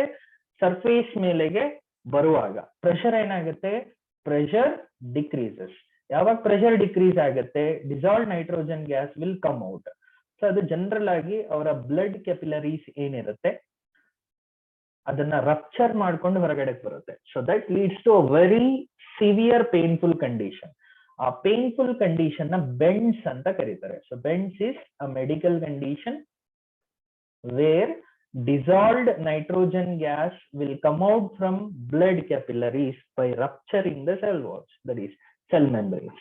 ಸರ್ಫೇಸ್ ಮೇಲೆಗೆ ಬರುವಾಗ ಪ್ರೆಷರ್ ಏನಾಗುತ್ತೆ, ಪ್ರೆಷರ್ ಡಿಕ್ರೀಸಸ್. ಯಾವಾಗ ಪ್ರೆಷರ್ ಡಿಕ್ರೀಸ್ ಆಗುತ್ತೆ, dissolve nitrogen gas will come out. So ಅದು ಜನರಲ್ ಆಗಿ ಅವರ ಬ್ಲಡ್ ಕ್ಯಾಪಿಲರೀಸ್ ಏನಿರುತ್ತೆ ಅದನ್ನ ರಪ್ಚರ್ ಮಾಡ್ಕೊಂಡು ಹೊರಗಡೆ ಬರುತ್ತೆ. So that leads to a very severe painful condition. ಆ ಪೇನ್ಫುಲ್ ಕಂಡೀಷನ್ ನ ಬೆಂಡ್ಸ್ ಅಂತ ಕರೀತಾರೆ. So bends is a medical condition where dissolved nitrogen gas will come out from blood capillaries by rupturing the cell walls, that is cell membranes.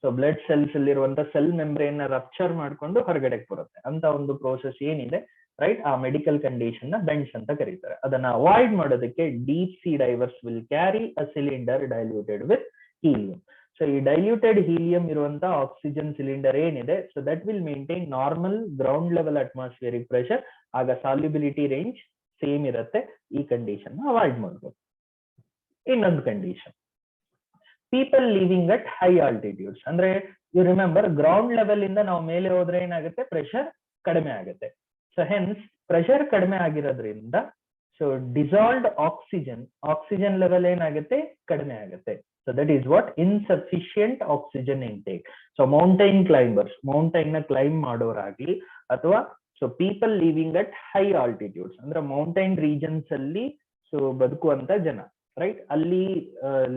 So blood cells ಅಲ್ಲಿರುವಂತ ಸೆಲ್ ಮೆಂಬ್ರೇನ್ ನ ರಪ್ಚರ್ ಮಾಡ್ಕೊಂಡು ಹೊರಗಡೆ ಬರುತ್ತೆ ಅಂತ ಒಂದು ಪ್ರೋಸೆಸ್ ಏನಿದೆ, ರೈಟ್, ಆ ಮೆಡಿಕಲ್ ಕಂಡೀಷನ್ ನ ಬೆಂಡ್ಸ್ ಅಂತ ಕರೀತಾರೆ. ಅದನ್ನ ಅವಾಯ್ಡ್ ಮಾಡೋದಕ್ಕೆ deep sea divers will carry a cylinder diluted with helium. So ಈ ಡೈಲ್ಯೂಟೆಡ್ ಹೀಲಿಯಂ ಇರುವಂತ ಆಕ್ಸಿಜನ್ ಸಿಲಿಂಡರ್ ಏನಿದೆ, so that will maintain normal ground level atmospheric pressure. ಆಗ ಸಾಲ್ಯುಬಿಲಿಟಿ ರೇಂಜ್ ಸೇಮ್ ಇರುತ್ತೆ. ಈ ಕಂಡೀಷನ್ ಅವಾಯ್ಡ್ ಮಾಡ್ಬೋದು. ಇನ್ನೊಂದು condition, people living at high altitudes. ಅಂದ್ರೆ ಯು ರಿಮೆಂಬರ್, ಗ್ರೌಂಡ್ ಲೆವೆಲ್ ಇಂದ ನಾವು ಮೇಲೆ ಹೋದ್ರೆ ಏನಾಗುತ್ತೆ, ಪ್ರೆಷರ್ ಕಡಿಮೆ ಆಗುತ್ತೆ. ಸೊ ಹೆನ್ಸ್ ಪ್ರೆಷರ್ ಕಡಿಮೆ ಆಗಿರೋದ್ರಿಂದ ಸೊ ಡಿಸಾಲ್ವ್ಡ್ ಆಕ್ಸಿಜನ್ ಲೆವೆಲ್ ಏನಾಗುತ್ತೆ, ಕಡಿಮೆ ಆಗುತ್ತೆ. So that is what insufficient oxygen intake. So mountain climbers, mountain ನ ಕ್ಲೈಂಬ್ ಮಾಡೋರಾಗ್ಲಿ, ಅಥವಾ so people living at high altitudes ಅಂದ್ರೆ ಮೌಂಟೈನ್ ರೀಜನ್ಸ್ ಅಲ್ಲಿ ಸೊ ಬದುಕುವಂತ ಜನ, ರೈಟ್, ಅಲ್ಲಿ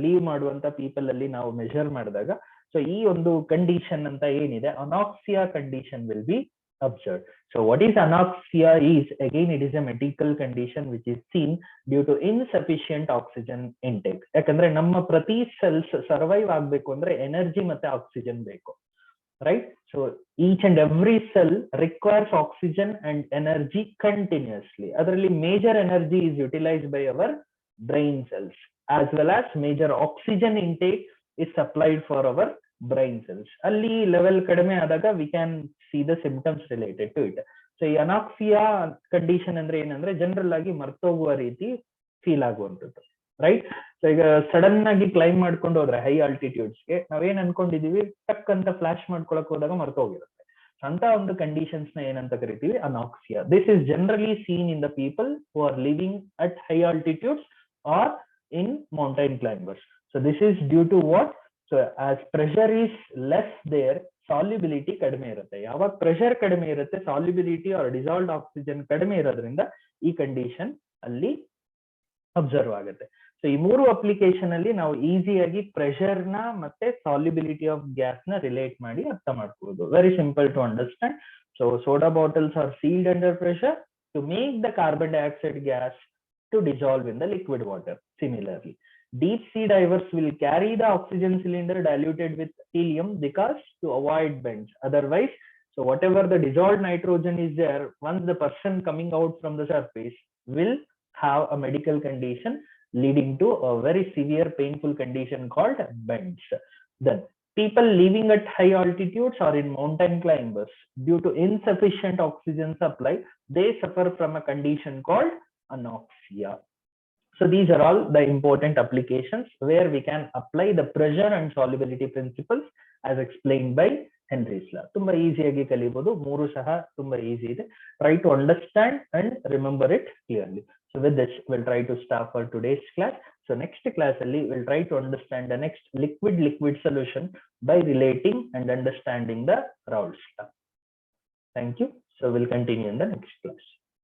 ಲೀವ್ ಮಾಡುವಂತ ಪೀಪಲ್ ಅಲ್ಲಿ ನಾವು ಮೆಜರ್ ಮಾಡಿದಾಗ ಸೊ ಈ ಒಂದು ಕಂಡೀಷನ್ ಅಂತ ಏನಿದೆ, anoxia condition will be observed. So what is anoxia is, again it is a medical condition which is seen due to insufficient oxygen intake. ಯಾಕಂದ್ರೆ ನಮ್ಮ ಪ್ರತಿ ಸೆಲ್ಸ್ ಸರ್ವೈವ್ ಆಗ್ಬೇಕು ಅಂದ್ರೆ ಎನರ್ಜಿ ಮತ್ತೆ ಆಕ್ಸಿಜನ್ ಬೇಕು, right? So each and every cell requires oxygen and energy continuously. ಅದರಲ್ಲಿ major energy is utilized by our brain cells, as well as major oxygen intake is supplied for our brain cells. ಅಲ್ಲಿ ಲೆವೆಲ್ ಕಡಿಮೆ ಆದಾಗ we can see the symptoms related to it. So ಈ ಅನಾಕ್ಸಿಯಾ ಕಂಡೀಷನ್ ಅಂದ್ರೆ ಏನಂದ್ರೆ ಜನರಲ್ ಆಗಿ ಮರ್ತೋಗುವ ರೀತಿ ಫೀಲ್ ಆಗುವಂಥದ್ದು, ರೈಟ್? ಸೊ ಈಗ ಸಡನ್ ಆಗಿ ಕ್ಲೈಮ್ ಮಾಡ್ಕೊಂಡು ಹೋದ್ರೆ ಹೈ ಆಲ್ಟಿಟ್ಯೂಡ್ಸ್ಗೆ ನಾವೇನ್ ಅನ್ಕೊಂಡಿದೀವಿ, ಟಕ್ ಅಂತ ಫ್ಲಾಶ್ ಮಾಡ್ಕೊಳಕ್ ಹೋದಾಗ ಮರ್ತೋಗಿರುತ್ತೆ. ಅಂತ ಒಂದು ಕಂಡೀಷನ್ಸ್ ನ ಏನಂತ ಕರಿತೀವಿ, anoxia. This is generally seen in the people who are living at high altitudes or in mountain climbers. So this is due to what? So as pressure is less there, solubility ಕಡಿಮೆ ಇರುತ್ತೆ. ಯಾವಾಗ ಪ್ರೆಷರ್ ಕಡಿಮೆ ಇರುತ್ತೆ, ಸಾಲ್ಯುಬಿಲಿಟಿ ಆರ್ ಡಿಸಾಲ್ವ್ಡ್ ಆಕ್ಸಿಜನ್ ಕಡಿಮೆ ಇರೋದ್ರಿಂದ ಈ ಕಂಡೀಷನ್ ಅಲ್ಲಿ ಅಬ್ಸರ್ವ್ ಆಗುತ್ತೆ. ಸೊ ಈ ಮೂರು ಅಪ್ಲಿಕೇಶನ್ ಅಲ್ಲಿ ನಾವು ಈಸಿಯಾಗಿ ಪ್ರೆಷರ್ ನ ಮತ್ತೆ ಸಾಲ್ಯುಬಿಲಿಟಿ ಆಫ್ ಗ್ಯಾಸ್ ನ ರಿಲೇಟ್ ಮಾಡಿ ಅರ್ಥ ಮಾಡ್ಕೋಬಹುದು. Very simple to understand. So soda bottles are sealed under pressure to make the carbon dioxide gas to dissolve in the liquid water. Similarly, deep sea divers will carry the oxygen cylinder diluted with helium because to avoid bends. Otherwise, so whatever the dissolved nitrogen is there, once the person coming out from the surface will have a medical condition leading to a very severe painful condition called bends. Then people living at high altitudes or in mountain climbers, due to insufficient oxygen supply, they suffer from a condition called anoxia. So these are all the important applications where we can apply the pressure and solubility principles as explained by Henry's law. ತುಂಬಾ ಈಸಿಯಾಗಿ ಕಲಿಬಹುದು. ಮೂರು ಸಹ ತುಂಬಾ ಈಸಿ ಇದೆ. Try to understand and remember it clearly. So with this, we'll try to stop for today's class. So next class only, we'll try to understand the next liquid solution by relating and understanding the Raoult's law. Thank you. So we'll continue in the next class.